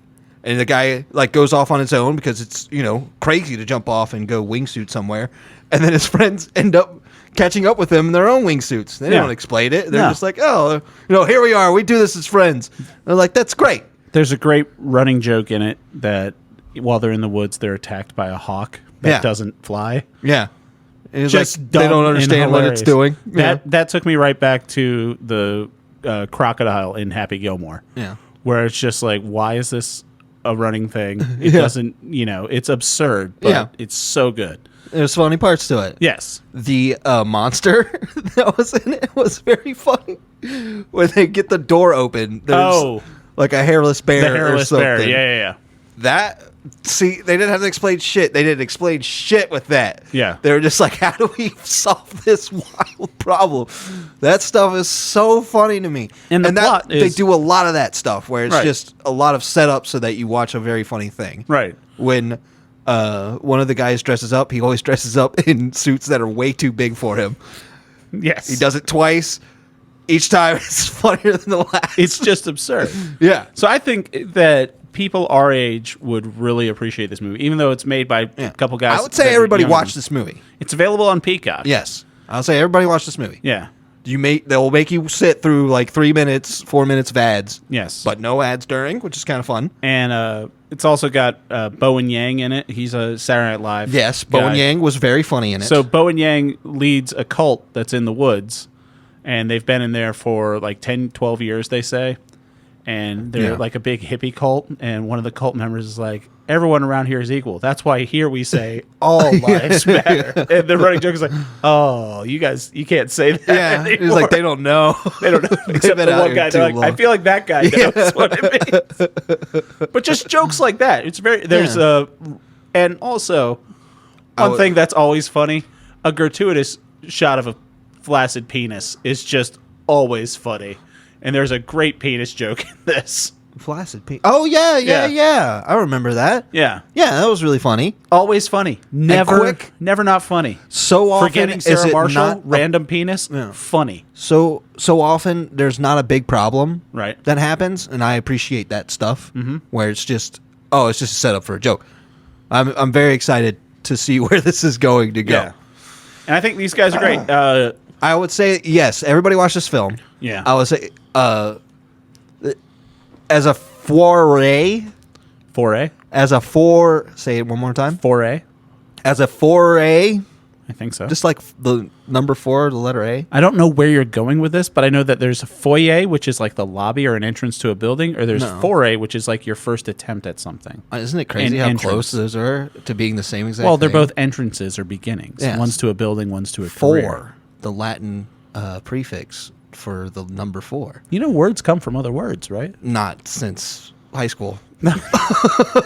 And the guy like goes off on his own because it's, crazy to jump off and go wingsuit somewhere. And then his friends end up catching up with him in their own wingsuits. They don't explain it. They're just like, oh, here we are. We do this as friends. And they're like, that's great. There's a great running joke in it that while they're in the woods, they're attacked by a hawk that doesn't fly. Yeah. And it's Just like, they don't understand what it's doing. That took me right back to the crocodile in Happy Gilmore. Yeah. Where it's just like, why is this a running thing? It doesn't, it's absurd, but it's so good. There's funny parts to it. Yes. The monster that was in it was very funny. When they get the door open, there's like a hairless bear The hairless or something. bear, yeah. They didn't have to explain shit. They didn't explain shit with that. Yeah. They were just like, how do we solve this wild problem? That stuff is so funny to me. And the plot they is... do a lot of that stuff where it's just a lot of setup so that you watch a very funny thing. Right. When one of the guys dresses up, he always dresses up in suits that are way too big for him. Yes. He does it twice. Each time it's funnier than the last. It's just absurd. Yeah. So I think that people our age would really appreciate this movie, even though it's made by a couple guys. I would say everybody watch this movie. It's available on Peacock. Yes. I would say everybody watch this movie. Yeah. They'll make you sit through like 3 minutes, 4 minutes of ads. Yes. But no ads during, which is kind of fun. And it's also got Bowen Yang in it. He's a Saturday Night Live Yes, guy. Bowen Yang was very funny in it. So Bowen Yang leads a cult that's in the woods, and they've been in there for like 10, 12 years, they say. And they're like a big hippie cult, and one of the cult members is like, everyone around here is equal. That's why here we say all lives matter. And the running joke is like, oh, you guys, you can't say that anymore. He's like, they don't know. They don't know. Except the one guy. They're like, I feel like that guy knows what it means. But just jokes like that. It's very, and also, one thing that's always funny, a gratuitous shot of a flaccid penis is just always funny. And there's a great penis joke in this. Flaccid penis. Oh, yeah. I remember that. Yeah. Yeah, that was really funny. Always funny. Never quick. Never not funny. So often Forgetting is Sarah it Marshall, not random penis, funny. So often there's not a big problem Right. that happens, and I appreciate that stuff where it's just a setup for a joke. I'm very excited to see where this is going to go. Yeah. And I think these guys are great. I would say, yes, everybody watch this film. Yeah. I would say, as a foray, say it one more time. Foray. As a foray, I think so. just like the number 4, the letter A. I don't know where you're going with this, but I know that there's a foyer, which is like the lobby or an entrance to a building, or there's foray, which is like your first attempt at something. Isn't it crazy how entrance. close those are to being the same exact Well, they're thing? both entrances or beginnings. Yes. One's to a building, one's to a 4, career. the Latin prefix for the number 4. You know, words come from other words, right? Not since high school.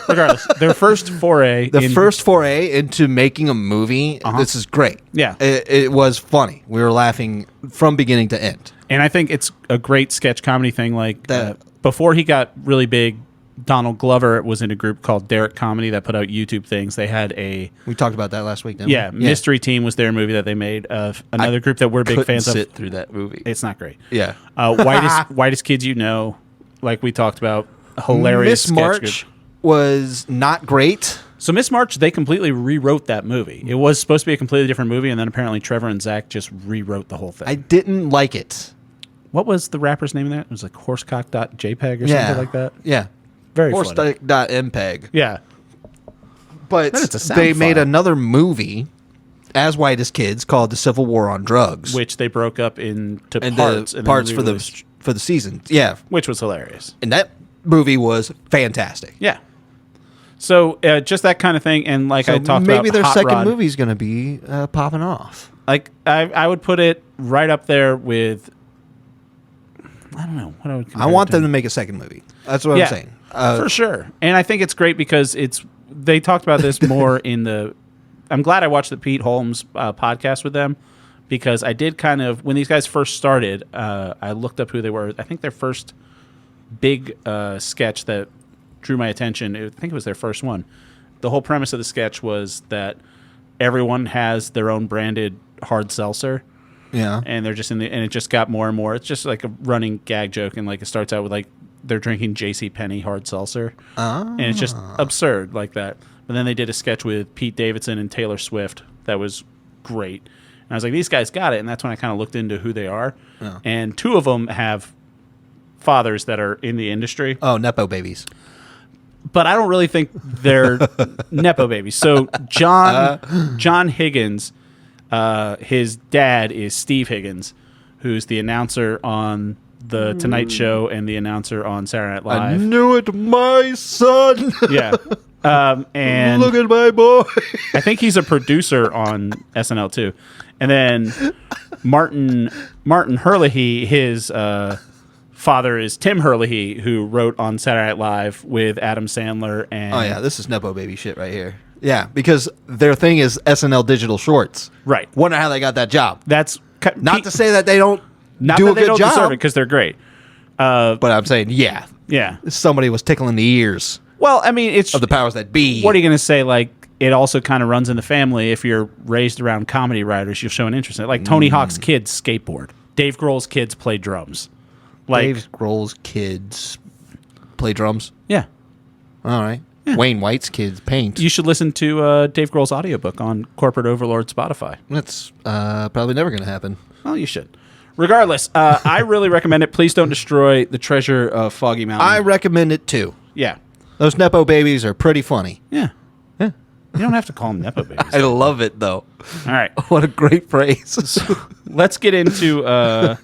Regardless, their first foray. First foray into making a movie. This is great. Yeah. It was funny. We were laughing from beginning to end. And I think it's a great sketch comedy thing. Like That- before he got really big, Donald Glover was in a group called Derek Comedy that put out YouTube things. They had We talked about that last week, didn't we? Mystery Team was their movie that they made. Another group that we're big fans of. Sit through that movie. It's not great. Yeah. Whitest Kids You Know, like we talked about, hilarious Miss sketch March group. was not great. So Miss March, they completely rewrote that movie. It was supposed to be a completely different movie, and then apparently Trevor and Zach just rewrote the whole thing. I didn't like it. What was the rapper's name in that? It was like horsecock.jpg or something like that. Yeah. Very funny. Horse.mpeg. Yeah. But Then it's a sound they made file. another movie as white as kids called The Civil War on Drugs. Which they broke up into and parts. the and then parts for re-released, the season. Yeah. which was hilarious. And that movie was fantastic. Yeah. So just that kind of thing. And like I talked about, maybe their Hot second Rod, movie is going to be popping off. Like I would put it right up there with, I don't know. What I would I compare want it them to. to make a second movie. That's what I'm saying. For sure. And I think it's great because they talked about this more in the, I'm glad I watched the Pete Holmes podcast with them because I did kind of, when these guys first started, I looked up who they were. I think their first big sketch that drew my attention, I think it was their first one. The whole premise of the sketch was that everyone has their own branded hard seltzer. Yeah. And they're just and it just got more and more. It's just like a running gag joke. And like it starts out with like they're drinking J.C. Penney hard seltzer, and it's just absurd like that. But then they did a sketch with Pete Davidson and Taylor Swift that was great, and I was like, these guys got it, and that's when I kind of looked into who they are, and two of them have fathers that are in the industry. Oh, nepo babies. But I don't really think they're nepo babies. So John Higgins, his dad is Steve Higgins, who's the announcer on The Tonight Show and the announcer on Saturday Night Live. I knew it, my son. Yeah. And look at my boy. I think he's a producer on SNL too. And then Martin Herlihy, his father is Tim Herlihy, who wrote on Saturday Night Live with Adam Sandler. And Oh yeah, this is nepo baby shit right here. Yeah, because their thing is SNL digital shorts. Right. Wonder how they got that job. That's Not to say that they don't not do that a they good don't job, deserve it because they're great. but I'm saying, yeah, somebody was tickling the ears Well, I mean, it's of the powers that be. What are you going to say? Like, it also kind of runs in the family. If you're raised around comedy writers, you'll show an interest in it. Like Tony Hawk's kids skateboard. Dave Grohl's kids play drums. Like Dave Grohl's kids play drums. Yeah. All right. Yeah. Wayne White's kids paint. You should listen to Dave Grohl's audiobook on Corporate Overlord Spotify. That's probably never going to happen. Well, you should. Regardless, I really recommend it. Please don't destroy the Treasure of Foggy Mountain. I recommend it too. Yeah. Those nepo babies are pretty funny. Yeah. You don't have to call them nepo babies. I love it though. All right. What a great phrase. Let's get into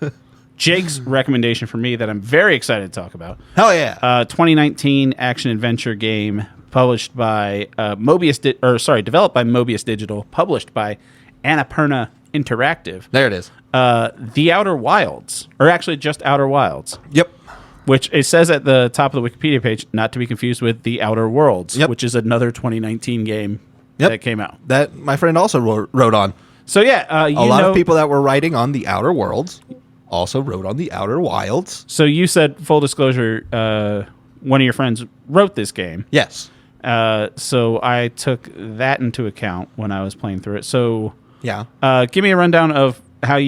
Jake's recommendation for me that I'm very excited to talk about. Hell yeah. 2019 action adventure game published by developed by Mobius Digital, published by Annapurna Interactive. There it is. The Outer Wilds, or actually just Outer Wilds. Yep. Which it says at the top of the Wikipedia page, not to be confused with The Outer Worlds, yep. which is another 2019 game that came out. That my friend also wrote on. So yeah, a lot of people that were writing on The Outer Worlds also wrote on The Outer Wilds. So you said, full disclosure, one of your friends wrote this game. Yes. So I took that into account when I was playing through it. So yeah, give me a rundown of how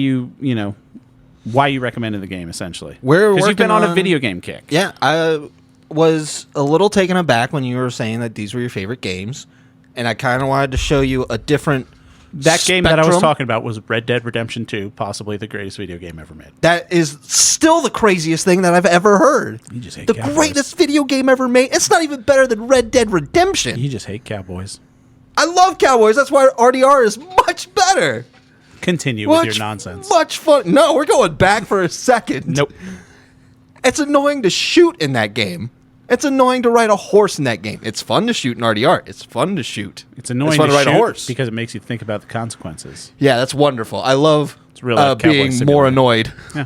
why you recommended the game, essentially. Because you've been on a video game kick. Yeah, I was a little taken aback when you were saying that these were your favorite games, and I kind of wanted to show you a different game that I was talking about was Red Dead Redemption 2, possibly the greatest video game ever made. That is still the craziest thing that I've ever heard. You just hate the cowboys. Greatest video game ever made. It's not even better than Red Dead Redemption. You just hate cowboys. I love cowboys. That's why RDR is much better. Continue with your nonsense. Much fun. No, we're going back for a second. Nope. It's annoying to shoot in that game. It's annoying to ride a horse in that game. It's fun to shoot in RDR. It's fun to shoot. It's annoying fun to ride shoot a horse because it makes you think about the consequences. Yeah, that's wonderful. I love real being more annoyed. Yeah.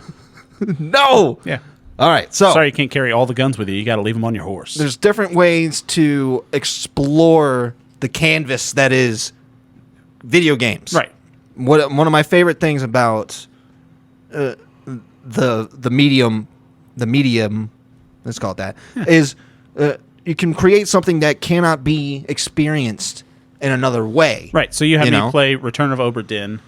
No. Yeah. All right. So sorry you can't carry all the guns with you. You got to leave them on your horse. There's different ways to explore the canvas that is video games. Right. One of my favorite things about the medium, let's call it that, is you can create something that cannot be experienced in another way. Right. So you have me play Return of Obra Dinn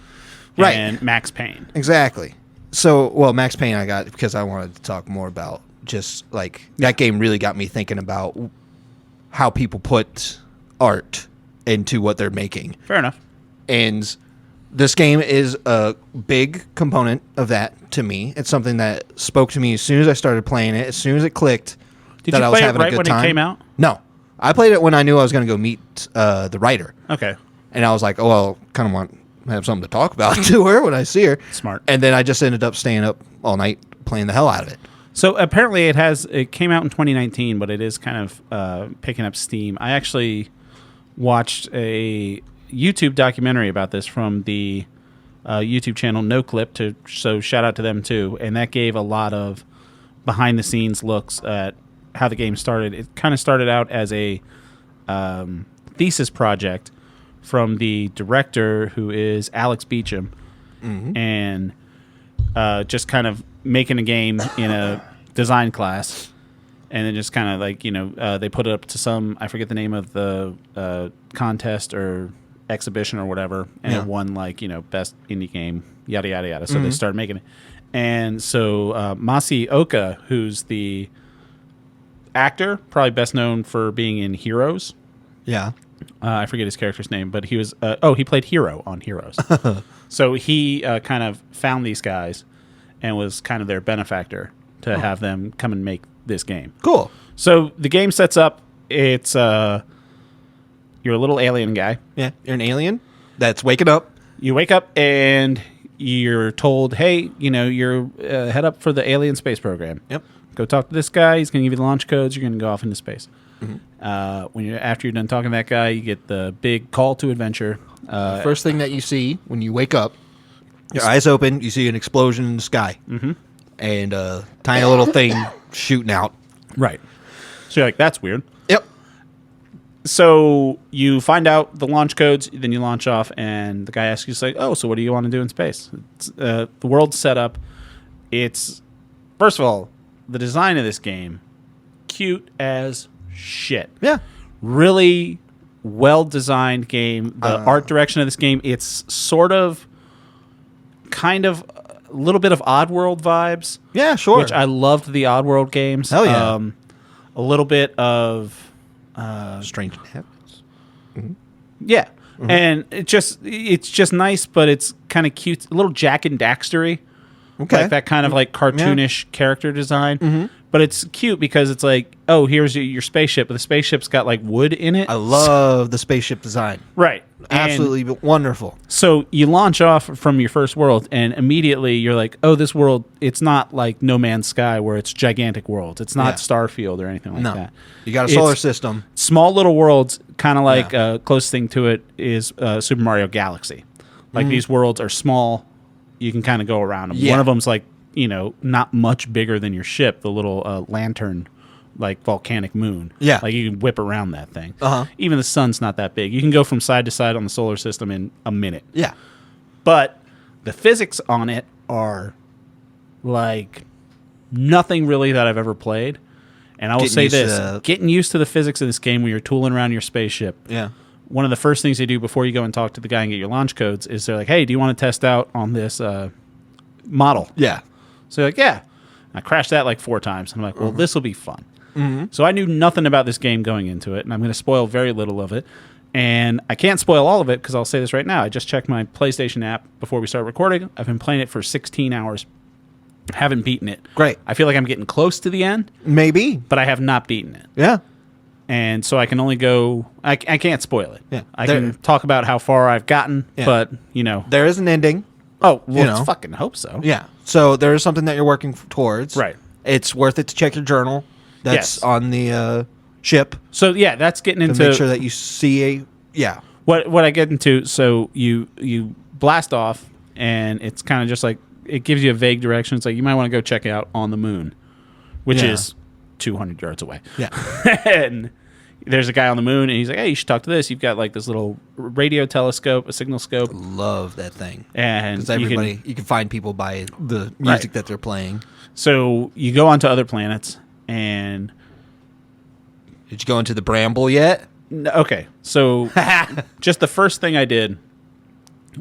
and Max Payne. Exactly. So, Max Payne I got because I wanted to talk more about just like that game really got me thinking about how people put art into what they're making. Fair enough. And this game is a big component of that to me. It's something that spoke to me as soon as I started playing it, as soon as it clicked. Did you play it right when it came out? No. I played it when I knew I was going to go meet the writer. Okay. And I was like, oh, well, kind of want to have something to talk about to her when I see her. Smart. And then I just ended up staying up all night playing the hell out of it. So apparently it came out in 2019, but it is kind of picking up steam. I actually watched a YouTube documentary about this from the YouTube channel No Clip, so shout out to them too. And that gave a lot of behind the scenes looks at how the game started. It kind of started out as a thesis project from the director, who is Alex Beecham, and just kind of making a game in a design class. And then just kind of like, they put it up to some, I forget the name of the contest or exhibition or whatever, and it won best indie game, yada, yada, yada. So they started making it. And so Masi Oka, who's the actor, probably best known for being in Heroes. Yeah. I forget his character's name, but he was he played Hero on Heroes. So he kind of found these guys and was kind of their benefactor to have them come and make this game. Cool. So the game sets up. It's you're a little alien guy. Yeah, you're an alien that's waking up. You wake up and you're told, hey, you're head up for the alien space program. Yep. Go talk to this guy. He's going to give you the launch codes. You're going to go off into space. Mm-hmm. After you're done talking to that guy, you get the big call to adventure. First thing that you see when you wake up, your eyes open, you see an explosion in the sky. Mm-hmm. And a tiny little thing shooting out. Right. So you're like, that's weird. Yep. So you find out the launch codes, then you launch off, and the guy asks you, like, oh, so what do you want to do in space? The world's set up. It's, first of all, the design of this game, cute as shit. Yeah. Really well-designed game. The art direction of this game, it's sort of, kind of, a little bit of Oddworld vibes. Yeah, sure. Which I loved the Oddworld games. Hell yeah. A little bit of... Strange Habits. Mm-hmm. Yeah. Mm-hmm. And it's just nice, but it's kind of cute. A little Jack and Daxtery. Okay. Like that kind of like cartoonish character design. Mm-hmm. But it's cute because it's like, oh, here's your spaceship. But the spaceship's got like wood in it. I love the spaceship design. Right. Absolutely wonderful. So you launch off from your first world, and immediately you're like, oh, this world, it's not like No Man's Sky where it's gigantic worlds. It's not Starfield or anything like that. You got a solar system. Small little worlds, kind of like closest thing to it is Super Mario Galaxy. Like these worlds are small. You can kind of go around them. Yeah. One of them's like, not much bigger than your ship, the little lantern, like volcanic moon. Yeah. Like you can whip around that thing. Uh-huh. Even the sun's not that big. You can go from side to side on the solar system in a minute. Yeah. But the physics on it are like nothing really that I've ever played. And I will say this, getting used to the physics of this game when you're tooling around your spaceship. Yeah. One of the first things they do before you go and talk to the guy and get your launch codes is they're like, hey, do you want to test out on this model? Yeah. So you're like, yeah. I crashed that like 4 times. And I'm like, well, this will be fun. Mm-hmm. So I knew nothing about this game going into it, and I'm going to spoil very little of it. And I can't spoil all of it because I'll say this right now. I just checked my PlayStation app before we start recording. I've been playing it for 16 hours. Haven't beaten it. Great. I feel like I'm getting close to the end. Maybe. But I have not beaten it. Yeah. And so I can only go... I can't spoil it. Yeah. I can talk about how far I've gotten, but, There is an ending. Oh, well, let's fucking hope so. Yeah. So there is something that you're working towards. Right. It's worth it to check your journal that's on the ship. So, yeah, that's getting into... To make sure that you see What I get into, so you blast off, and it's kind of just like... It gives you a vague direction. It's like, you might want to go check it out on the moon, which is 200 yards away. Yeah. And there's a guy on the moon, and he's like, hey, you should talk to this. You've got like this little radio telescope, a signal scope. Love that thing. And you can find people by the music that they're playing. So you go onto other planets, and... Did you go into the Bramble yet? Okay. So just the first thing I did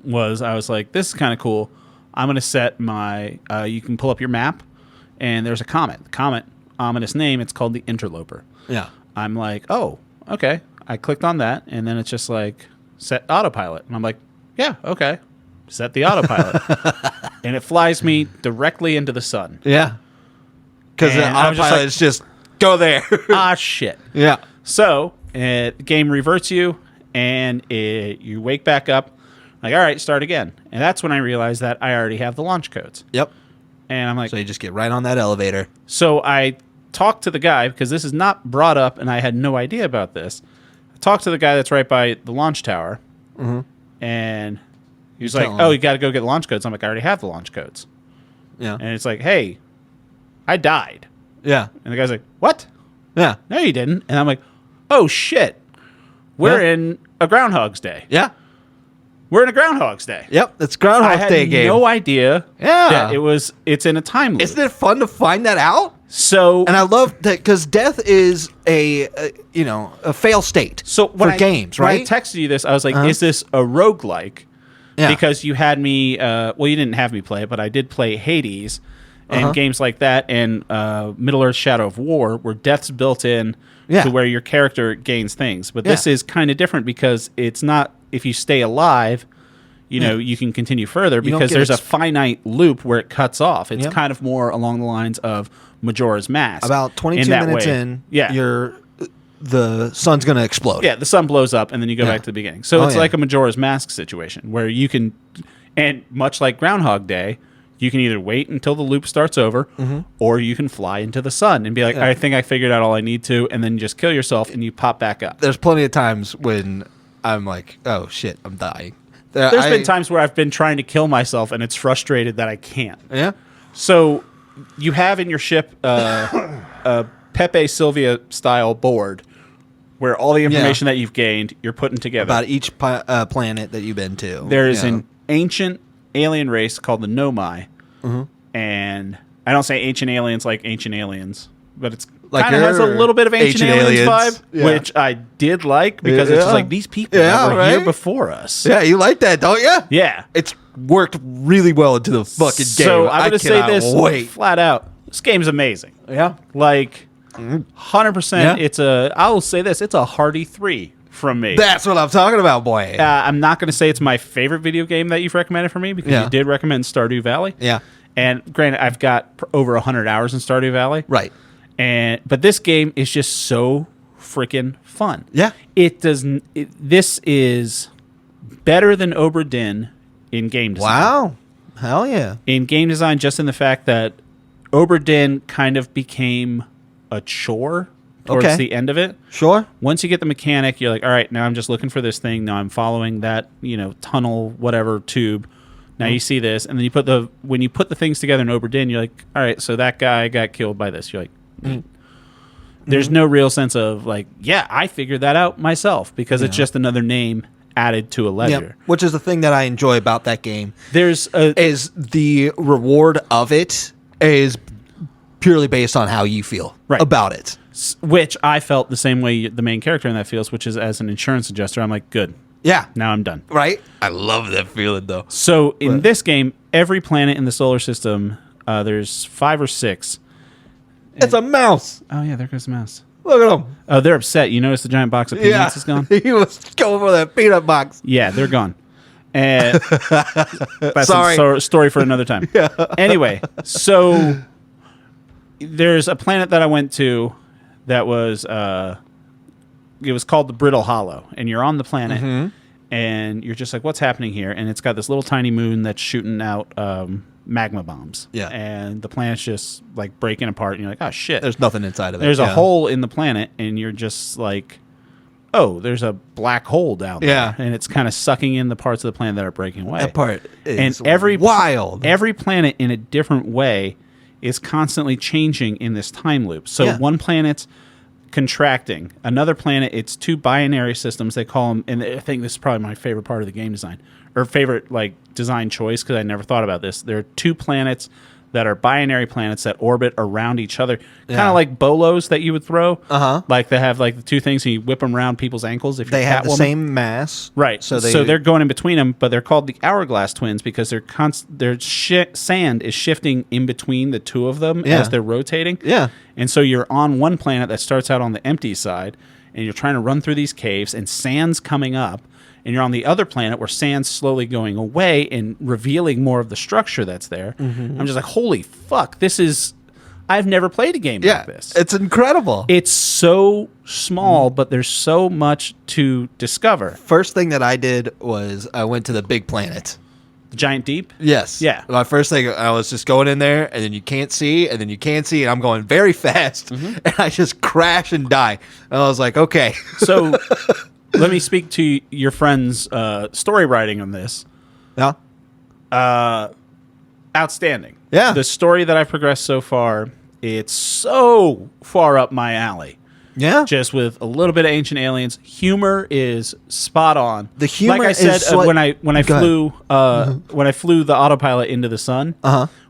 was I was like, this is kind of cool. I'm going to set my... you can pull up your map, and there's a comet. The comet, ominous name, it's called the Interloper. Yeah. I'm like, oh, okay. I clicked on that, and then it's just like, set autopilot. And I'm like, yeah, okay. Set the autopilot. And it flies me directly into the sun. Yeah. Because the autopilot is just, go there. Shit. Yeah. So, the game reverts you, and you wake back up. Like, all right, start again. And that's when I realized that I already have the launch codes. Yep. And I'm like... So you just get right on that elevator. So I talked to the guy, because this is not brought up, and I had no idea about this. I talked to the guy that's right by the launch tower, and he was like, oh, you got to go get the launch codes. I'm like, I already have the launch codes. Yeah. And it's like, hey, I died. Yeah. And the guy's like, what? Yeah. No, you didn't. And I'm like, oh, shit. We're in a Groundhog's Day. Yeah. We're in a Groundhog's Day. Yep, it's Groundhog's Day game. I had no idea that it's in a time loop. Isn't it fun to find that out? So, and I love that because death is a fail state for games, right? When I texted you this, I was like, is this a roguelike? Yeah. Because you had me, you didn't have me play it, but I did play Hades, and games like that, and Middle Earth: Shadow of War, where death's built in to where your character gains things. But this is kind of different because it's not if you stay alive, you know, you can continue further because there's a finite loop where it cuts off. It's kind of more along the lines of Majora's Mask. About 22 minutes in, the sun's going to explode. Yeah, the sun blows up, and then you go back to the beginning. So it's like a Majora's Mask situation where you can, and much like Groundhog Day, you can either wait until the loop starts over, or you can fly into the sun and be like, I think I figured out all I need to, and then just kill yourself, and you pop back up. There's plenty of times when I'm like, oh, shit, I'm dying. There's been times where I've been trying to kill myself, and it's frustrated that I can't. Yeah? So you have in your ship a Pepe Sylvia-style board where all the information that you've gained, you're putting together. About each planet that you've been to. There is an ancient alien race called the Nomai. And I don't say ancient aliens like ancient aliens, but it's like kind of has a little bit of ancient aliens vibe, which I did like because it's just like these people that were here before us. Yeah, you like that, don't you? Yeah. It's worked really well into the fucking game. So I'm going to say this flat out. This game's amazing. Yeah. Like, 100%, I'll say this, it's a hearty 3 from me. That's what I'm talking about, boy. I'm not going to say it's my favorite video game that you've recommended for me because you did recommend Stardew Valley. Yeah. And granted, I've got over 100 hours in Stardew Valley. Right. But this game is just so freaking fun. Yeah. This is better than Obra Dinn in game design. Wow. Hell yeah. In game design, just in the fact that Obra Dinn kind of became a chore towards the end of it. Sure. Once you get the mechanic, you're like, all right, now I'm just looking for this thing. Now I'm following that, tunnel, whatever, tube. Now you see this, and then when you put the things together in Obra Dinn, you're like, all right, so that guy got killed by this. You're like, there's no real sense of like, yeah, I figured that out myself because it's just another name added to a ledger. Yep. Which is the thing that I enjoy about that game. Is the reward of it is purely based on how you feel about it. Which I felt the same way the main character in that feels, which is as an insurance adjuster, I'm like, good. Yeah. Now I'm done. Right? I love that feeling, though. So in this game, every planet in the solar system, there's 5 or 6. It's a mouse. Oh, yeah, there goes the mouse. Look at him. Oh, they're upset. You notice the giant box of peanuts is gone? He was going for that peanut box. Yeah, they're gone. And that's Sorry. a story for another time. Anyway, so there's a planet that I went to that was it was called the Brittle Hollow, and you're on the planet, and you're just like, what's happening here? And it's got this little tiny moon that's shooting out magma bombs. Yeah. And the planet's just like breaking apart, and you're like, oh shit. There's nothing inside of it. There's a hole in the planet, and you're just like, oh, there's a black hole down there. Yeah. And it's kind of sucking in the parts of the planet that are breaking away. That part is wild. Every planet in a different way is constantly changing in this time loop. So one planet's contracting. Another planet, it's 2 binary systems. They call them, and I think this is probably my favorite part of the game design, or favorite like design choice, because I never thought about this. There are 2 planets that are binary planets that orbit around each other, kind of like bolos that you would throw. Like they have like the 2 things, and you whip them around people's ankles. If they you're have the Catwoman. same mass, right? So they're going in between them, but they're called the hourglass twins because their sand is shifting in between the 2 of them as they're rotating. Yeah, and so you're on one planet that starts out on the empty side, and you're trying to run through these caves, and sand's coming up. And you're on the other planet where sand's slowly going away and revealing more of the structure that's there. I'm just like, holy fuck, I've never played a game like this. It's incredible. It's so small, but there's so much to discover. First thing that I did was I went to the big planet. The giant deep? Yes. Yeah. My first thing, I was just going in there, and then you can't see, and then you can't see, and I'm going very fast, and I just crash and die. And I was like, okay. So... let me speak to your friend's story writing on this. Yeah. Outstanding. Yeah. The story that I've progressed so far, it's so far up my alley. Yeah. Just with a little bit of Ancient Aliens. Humor is spot on. The humor like I said, is when I flew the autopilot into the sun,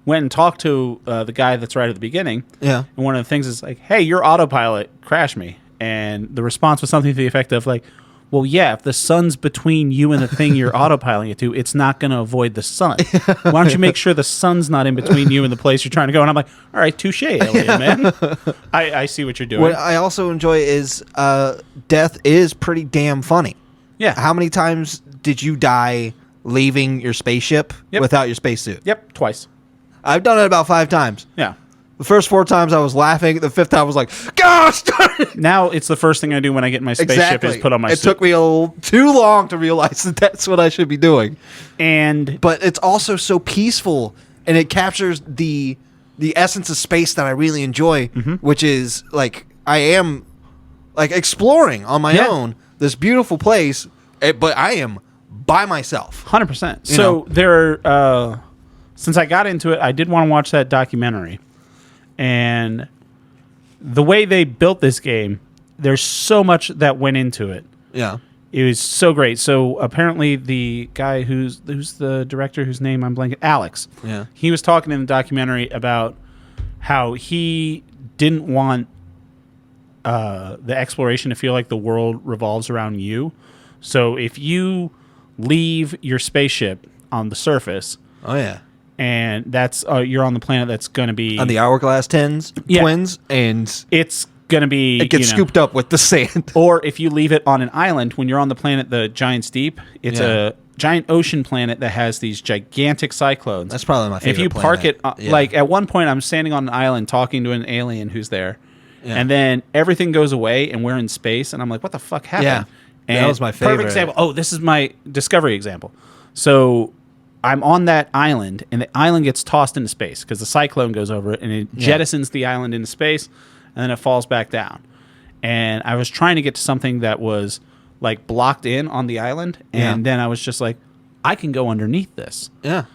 went and talked to the guy that's right at the beginning. Yeah. And one of the things is like, hey, your autopilot crashed me. And the response was something to the effect of like, Well, yeah, if the sun's between you and the thing you're autopiloting it to, it's not going to avoid the sun. Why don't you make sure the sun's not in between you and the place you're trying to go? And I'm like, all right, touche, alien man. I see what you're doing. What I also enjoy is death is pretty damn funny. Yeah. How many times did you die leaving your spaceship without your spacesuit? Yep, twice. I've done it about 5 times. Yeah. The first 4 times I was laughing. The 5th time I was like, gosh darn it. Now it's the first thing I do when I get in my spaceship is put on my suit. It took me a little too long to realize that that's what I should be doing. But it's also so peaceful, and it captures the essence of space that I really enjoy, which is like I am like exploring on my own this beautiful place, but I am by myself. 100%. So there are, since I got into it, I did want to watch that documentary. And the way they built this game, there's so much that went into it. Yeah. It was so great. So apparently the guy who's the director whose name I'm blanking, Alex. Yeah. He was talking in the documentary about how he didn't want the exploration to feel like the world revolves around you. So if you leave your spaceship on the surface, and that's you're on the planet that's going to be on the hourglass twins, and it's going to be it gets scooped up with the sand. Or if you leave it on an island, when you're on the planet the Giant's Deep, it's a giant ocean planet that has these gigantic cyclones. That's probably my favorite. If you park it, like at one point, I'm standing on an island talking to an alien who's there, and then everything goes away, and we're in space, and I'm like, "What the fuck happened?" Yeah, and that was my favorite perfect example. Oh, this is my Discovery example. So I'm on that island, and the island gets tossed into space because the cyclone goes over it, and it jettisons the island into space, and then it falls back down. And I was trying to get to something that was like blocked in on the island, and then I was just like, I can go underneath this. Yeah.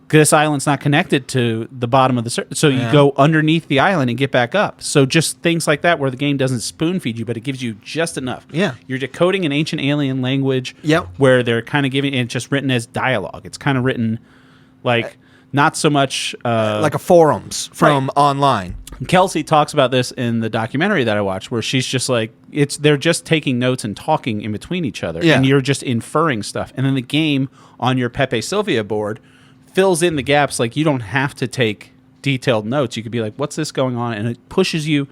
This island's not connected to the bottom of the surface. So you go underneath the island and get back up. So just things like that where the game doesn't spoon feed you, but it gives you just enough. Yeah. You're decoding an ancient alien language where they're kind of giving it just written as dialogue. It's kind of written like not so much like a forums from online. Kelsey talks about this in the documentary that I watched where she's just like, they're just taking notes and talking in between each other. And you're just inferring stuff. And then the game on your Pepe Sylvia board fills in the gaps. Like you don't have to take detailed notes. You could be like, what's this going on? And it pushes you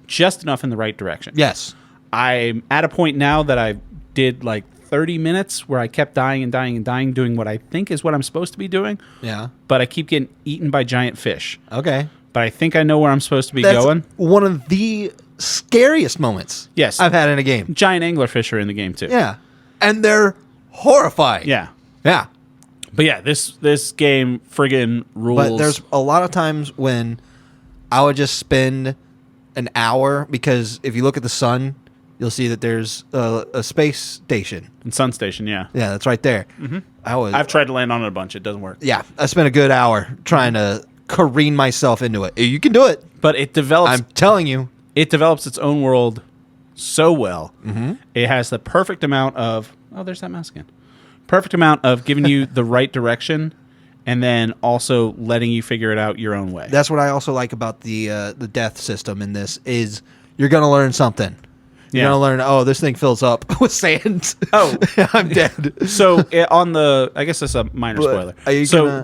just enough in the right direction. Yes. I'm at a point now that I did like 30 minutes where I kept dying and dying and dying, doing what I think is what I'm supposed to be doing. Yeah. But I keep getting eaten by giant fish. Okay. But I think I know where I'm supposed to be going. One of the scariest moments I've had in a game. Giant anglerfish are in the game too. Yeah. And they're horrifying. Yeah. Yeah. But yeah, this game friggin' rules. But there's a lot of times when I would just spend an hour, because if you look at the sun, you'll see that there's a space station. And Sun Station, yeah. Yeah, that's right there. Mm-hmm. I've tried to land on it a bunch. It doesn't work. Yeah, I spent a good hour trying to careen myself into it. You can do it. But it develops... I'm telling you. It develops its own world so well. Mm-hmm. It has the perfect amount of... Oh, there's that mouse again. Perfect amount of giving you the right direction and then also letting you figure it out your own way. That's what I also like about the death system in this is you're going to learn something. You're going to learn, this thing fills up with sand. Oh. I'm dead. So on the... I guess that's a minor spoiler.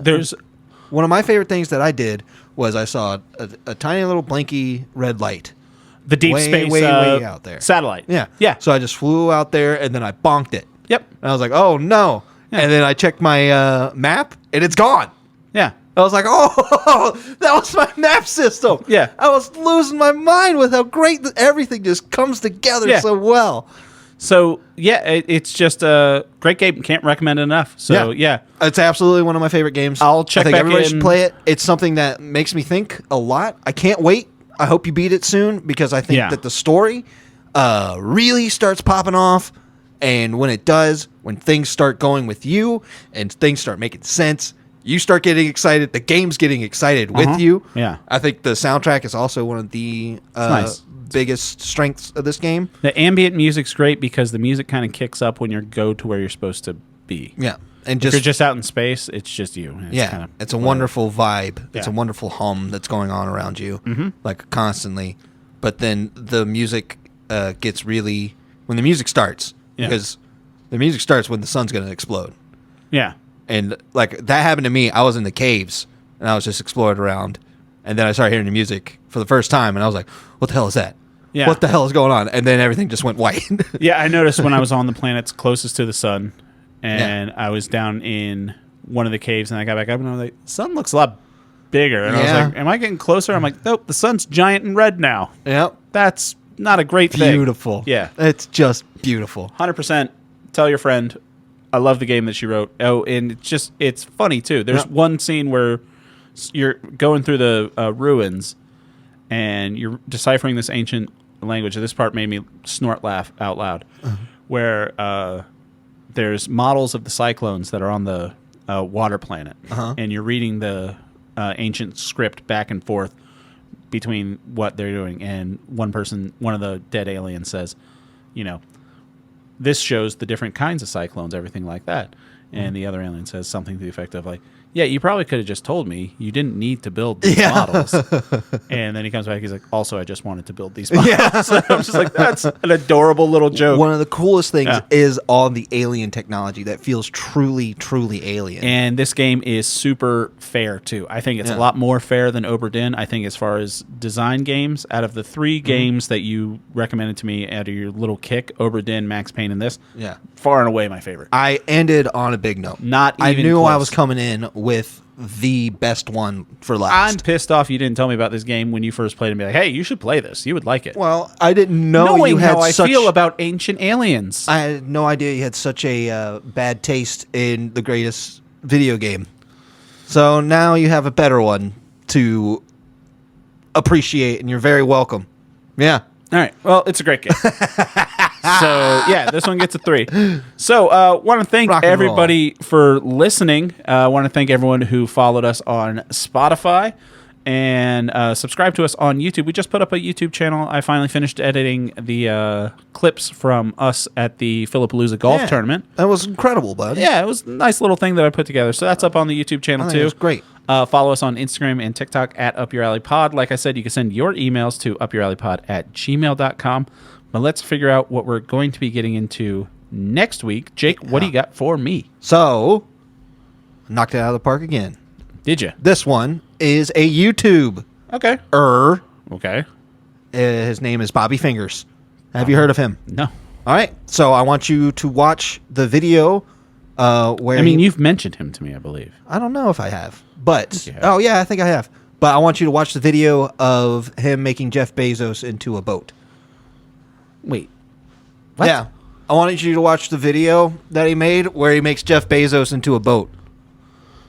There's... One of my favorite things that I did was I saw a tiny little blinky red light. The deep space... way out there. Satellite. Yeah. Yeah. So I just flew out there and then I bonked it. Yep. And I was like, oh, no. Yeah. And then I checked my map, and it's gone. Yeah. I was like, oh, that was my map system. Yeah. I was losing my mind with how great everything just comes together so well. So, yeah, it's just a great game. Can't recommend it enough. So, yeah. It's absolutely one of my favorite games. I'll check I think back everybody in. should play it. It's something that makes me think a lot. I can't wait. I hope you beat it soon, because I think that the story really starts popping off. And when it does, when things start going with you and things start making sense, you start getting excited. The game's getting excited with you. Yeah. I think the soundtrack is also one of the biggest strengths of this game. The ambient music's great because the music kind of kicks up when you go to where you're supposed to be. Yeah. And if you're just out in space, it's just you. It's a wonderful vibe. It's a wonderful hum that's going on around you, like constantly. But then the music gets really... When the music starts, Yeah. because the music starts when the sun's going to explode. Yeah. And like that happened to me. I was in the caves and I was just exploring around, and then I started hearing the music for the first time, and I was like, "What the hell is that? Yeah. What the hell is going on?" And then everything just went white. Yeah, I noticed when I was on the planets closest to the sun, and I was down in one of the caves, and I got back up, and I was like, "The sun looks a lot bigger." And I was like, "Am I getting closer?" I'm like, "Nope, the sun's giant and red now." Yep. That's not a great thing. Beautiful. Yeah. It's just beautiful. 100%. Tell your friend. I love the game that she wrote. Oh, and it's funny too. There's one scene where you're going through the ruins, and you're deciphering this ancient language. This part made me laugh out loud. Where there's models of the cyclones that are on the water planet, and you're reading the ancient script back and forth between what they're doing. And one of the dead aliens says, this shows the different kinds of cyclones, everything like that. And the other alien says something to the effect of like, yeah, you probably could have just told me. You didn't need to build these models. And then he comes back. He's like, also, I just wanted to build these models. Yeah. So I'm just like, that's an adorable little joke. One of the coolest things is on the alien technology that feels truly, truly alien. And this game is super fair, too. I think it's a lot more fair than Oberdin. I think as far as design games, out of the three games that you recommended to me out of your little kick, Oberdin, Max Payne, and this, far and away my favorite. I ended on a big note. Not even I knew close. I was coming in with the best one for last. I'm pissed off you didn't tell me about this game when you first played it and be like, hey, you should play this. You would like it. Well, I didn't know Knowing you had how I such... feel about ancient aliens. I had no idea you had such a bad taste in the greatest video game. So now you have a better one to appreciate, and you're very welcome. Yeah. All right. Well, it's a great game. So, yeah, this one gets a 3. So, want to thank everybody for listening. Want to thank everyone who followed us on Spotify and subscribe to us on YouTube. We just put up a YouTube channel. I finally finished editing the clips from us at the Philippalooza Golf Tournament. That was incredible, bud. Yeah, it was a nice little thing that I put together. So that's up on the YouTube channel, too. It was great. Follow us on Instagram and TikTok at upyouralleypod. Like I said, you can send your emails to upyouralleypod@gmail.com. But let's figure out what we're going to be getting into next week. Jake, what do you got for me? So, knocked it out of the park again. Did you? This one is a YouTube. Okay. Okay. His name is Bobby Fingers. Have you heard of him? No. All right. So I want you to watch the video where you've mentioned him to me, I believe. I don't know if I have. But you have. oh yeah, I think I have. But I want you to watch the video of him making Jeff Bezos into a boat. Wait. What? Yeah. I wanted you to watch the video that he made where he makes Jeff Bezos into a boat.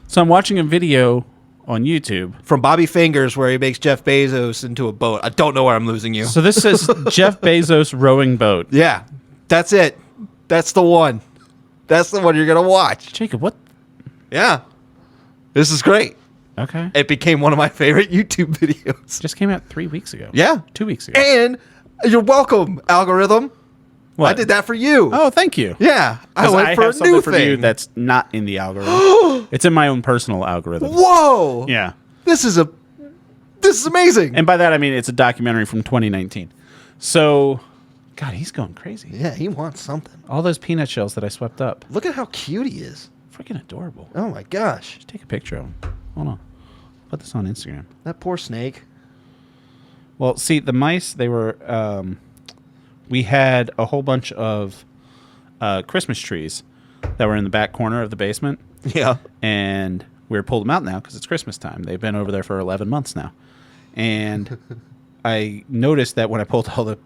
So I'm watching a video on YouTube From Bobby Fingers where he makes Jeff Bezos into a boat. I don't know where I'm losing you. So this says Jeff Bezos rowing boat. Yeah. That's it. That's the one. That's the one you're going to watch. Jacob, what? Yeah. This is great. Okay. It became one of my favorite YouTube videos. Just came out 3 weeks ago. Yeah. 2 weeks ago. And you're welcome, algorithm. What? I did that for you. Oh, thank you. Yeah. I went for have a new something for you thing. that's not in the algorithm. It's in my own personal algorithm. Whoa. Yeah. This is amazing. And by that, I mean it's a documentary from 2019. So, God, he's going crazy. Yeah, he wants something. All those peanut shells that I swept up. Look at how cute he is. Freaking adorable. Oh, my gosh. Just take a picture of him. Hold on. Put this on Instagram. That poor snake. Well, see, the mice, they were... we had a whole bunch of Christmas trees that were in the back corner of the basement. Yeah. And we're pulled them out now because it's Christmas time. They've been over there for 11 months now. And I noticed that when I pulled all the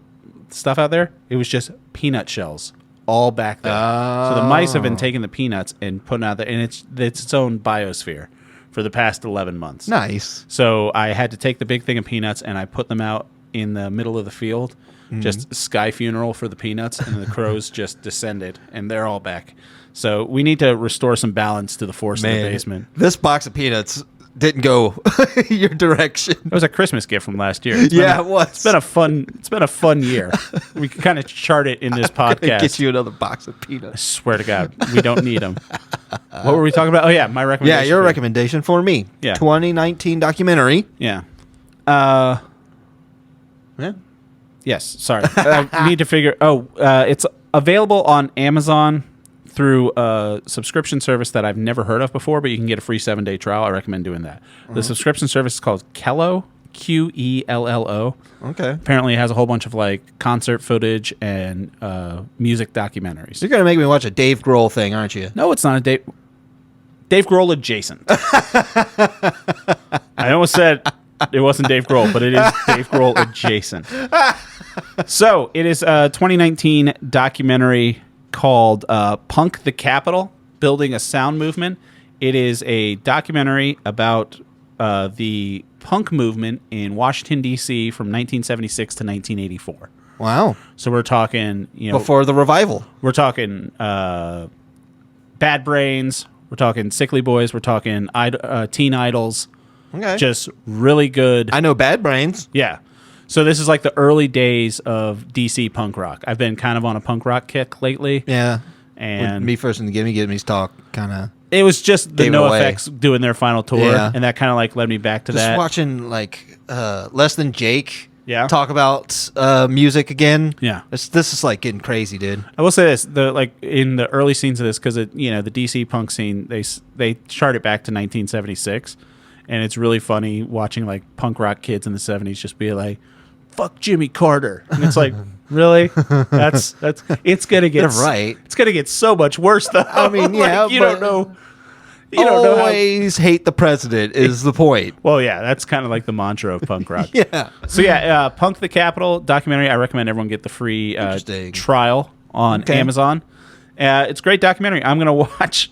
stuff out there, it was just peanut shells all back there. So the mice have been taking the peanuts and putting out there, and it's its own biosphere for the past 11 months. Nice. So I had to take the big thing of peanuts and I put them out in the middle of the field. Just sky funeral for the peanuts, and the crows just descended, and they're all back. So we need to restore some balance to the force of the basement. This box of peanuts didn't go your direction. It was a Christmas gift from last year. It was. It's been a fun year. We can kind of chart it in this podcast. Get you another box of I peanuts. swear to God, we don't need them. What were we talking about? Oh yeah, my recommendation. Yeah, your for you. recommendation for me. Yeah. 2019 documentary. Yeah. Yeah. Yes. Sorry. I need to figure. It's Available on Amazon through a subscription service that I've never heard of before, but you can get a free 7-day trial. I recommend doing that. The subscription service is called Kello, Qello. Okay. Apparently, it has a whole bunch of like concert footage and music documentaries. You're going to make me watch a Dave Grohl thing, aren't you? No, it's not a Dave Grohl adjacent. I almost said it wasn't Dave Grohl, but it is Dave Grohl adjacent. So it is a 2019 documentary called Punk the Capitol, Building a Sound Movement. It is a documentary about the punk movement in Washington, D.C. from 1976 to 1984. Wow. So we're talking, Before the revival. we're talking Bad Brains, we're talking Sickly Boys, we're talking Teen Idols. Okay. Just really good. I know Bad Brains. Yeah. So this is like the early days of DC punk rock. I've been kind of on a punk rock kick lately. Yeah. And Me First and the Gimme talk kind of. it was just the gave it away. NoFX doing their final tour. Yeah. And that kind of like led me back to Just that. watching like Less Than Jake talk about music again. Yeah. This is like getting crazy, dude. I will say this: in the early scenes of this, because the DC punk scene, they chart it back to 1976, and it's really funny watching like punk rock kids in the 70s just be like, "Fuck Jimmy Carter," and it's like, really? That's it's gonna get They're right. It's gonna get so much worse though. I mean, yeah, Like, you but don't know. You don't know how. Always hate the president is the point. Well, yeah, that's kind of like the mantra of punk rock. Yeah. So yeah, Punk the Capitol documentary. I recommend everyone get the free Interesting. trial on Okay. Amazon. It's a great documentary. I'm gonna watch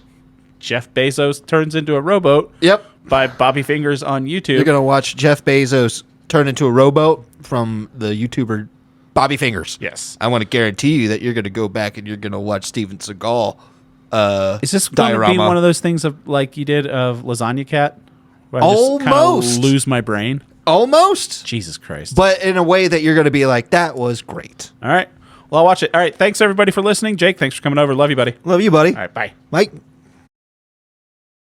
Jeff Bezos turns into a rowboat. Yep. By Bobby Fingers on YouTube. You're gonna watch Jeff Bezos turn into a rowboat from the YouTuber Bobby Fingers. Yes. I want to guarantee you that you're gonna go back and you're gonna watch Steven Seagal. Is this going to be diorama. one of those things of like you did of Lasagna Cat? Where I just kinda Almost. lose my brain. Almost. Jesus Christ. But in a way that you're gonna be like, that was great. All right. Well, I'll watch it. All right. Thanks everybody for listening. Jake, thanks for coming over. Love you, buddy. Love you, buddy. All right. Bye. Mike.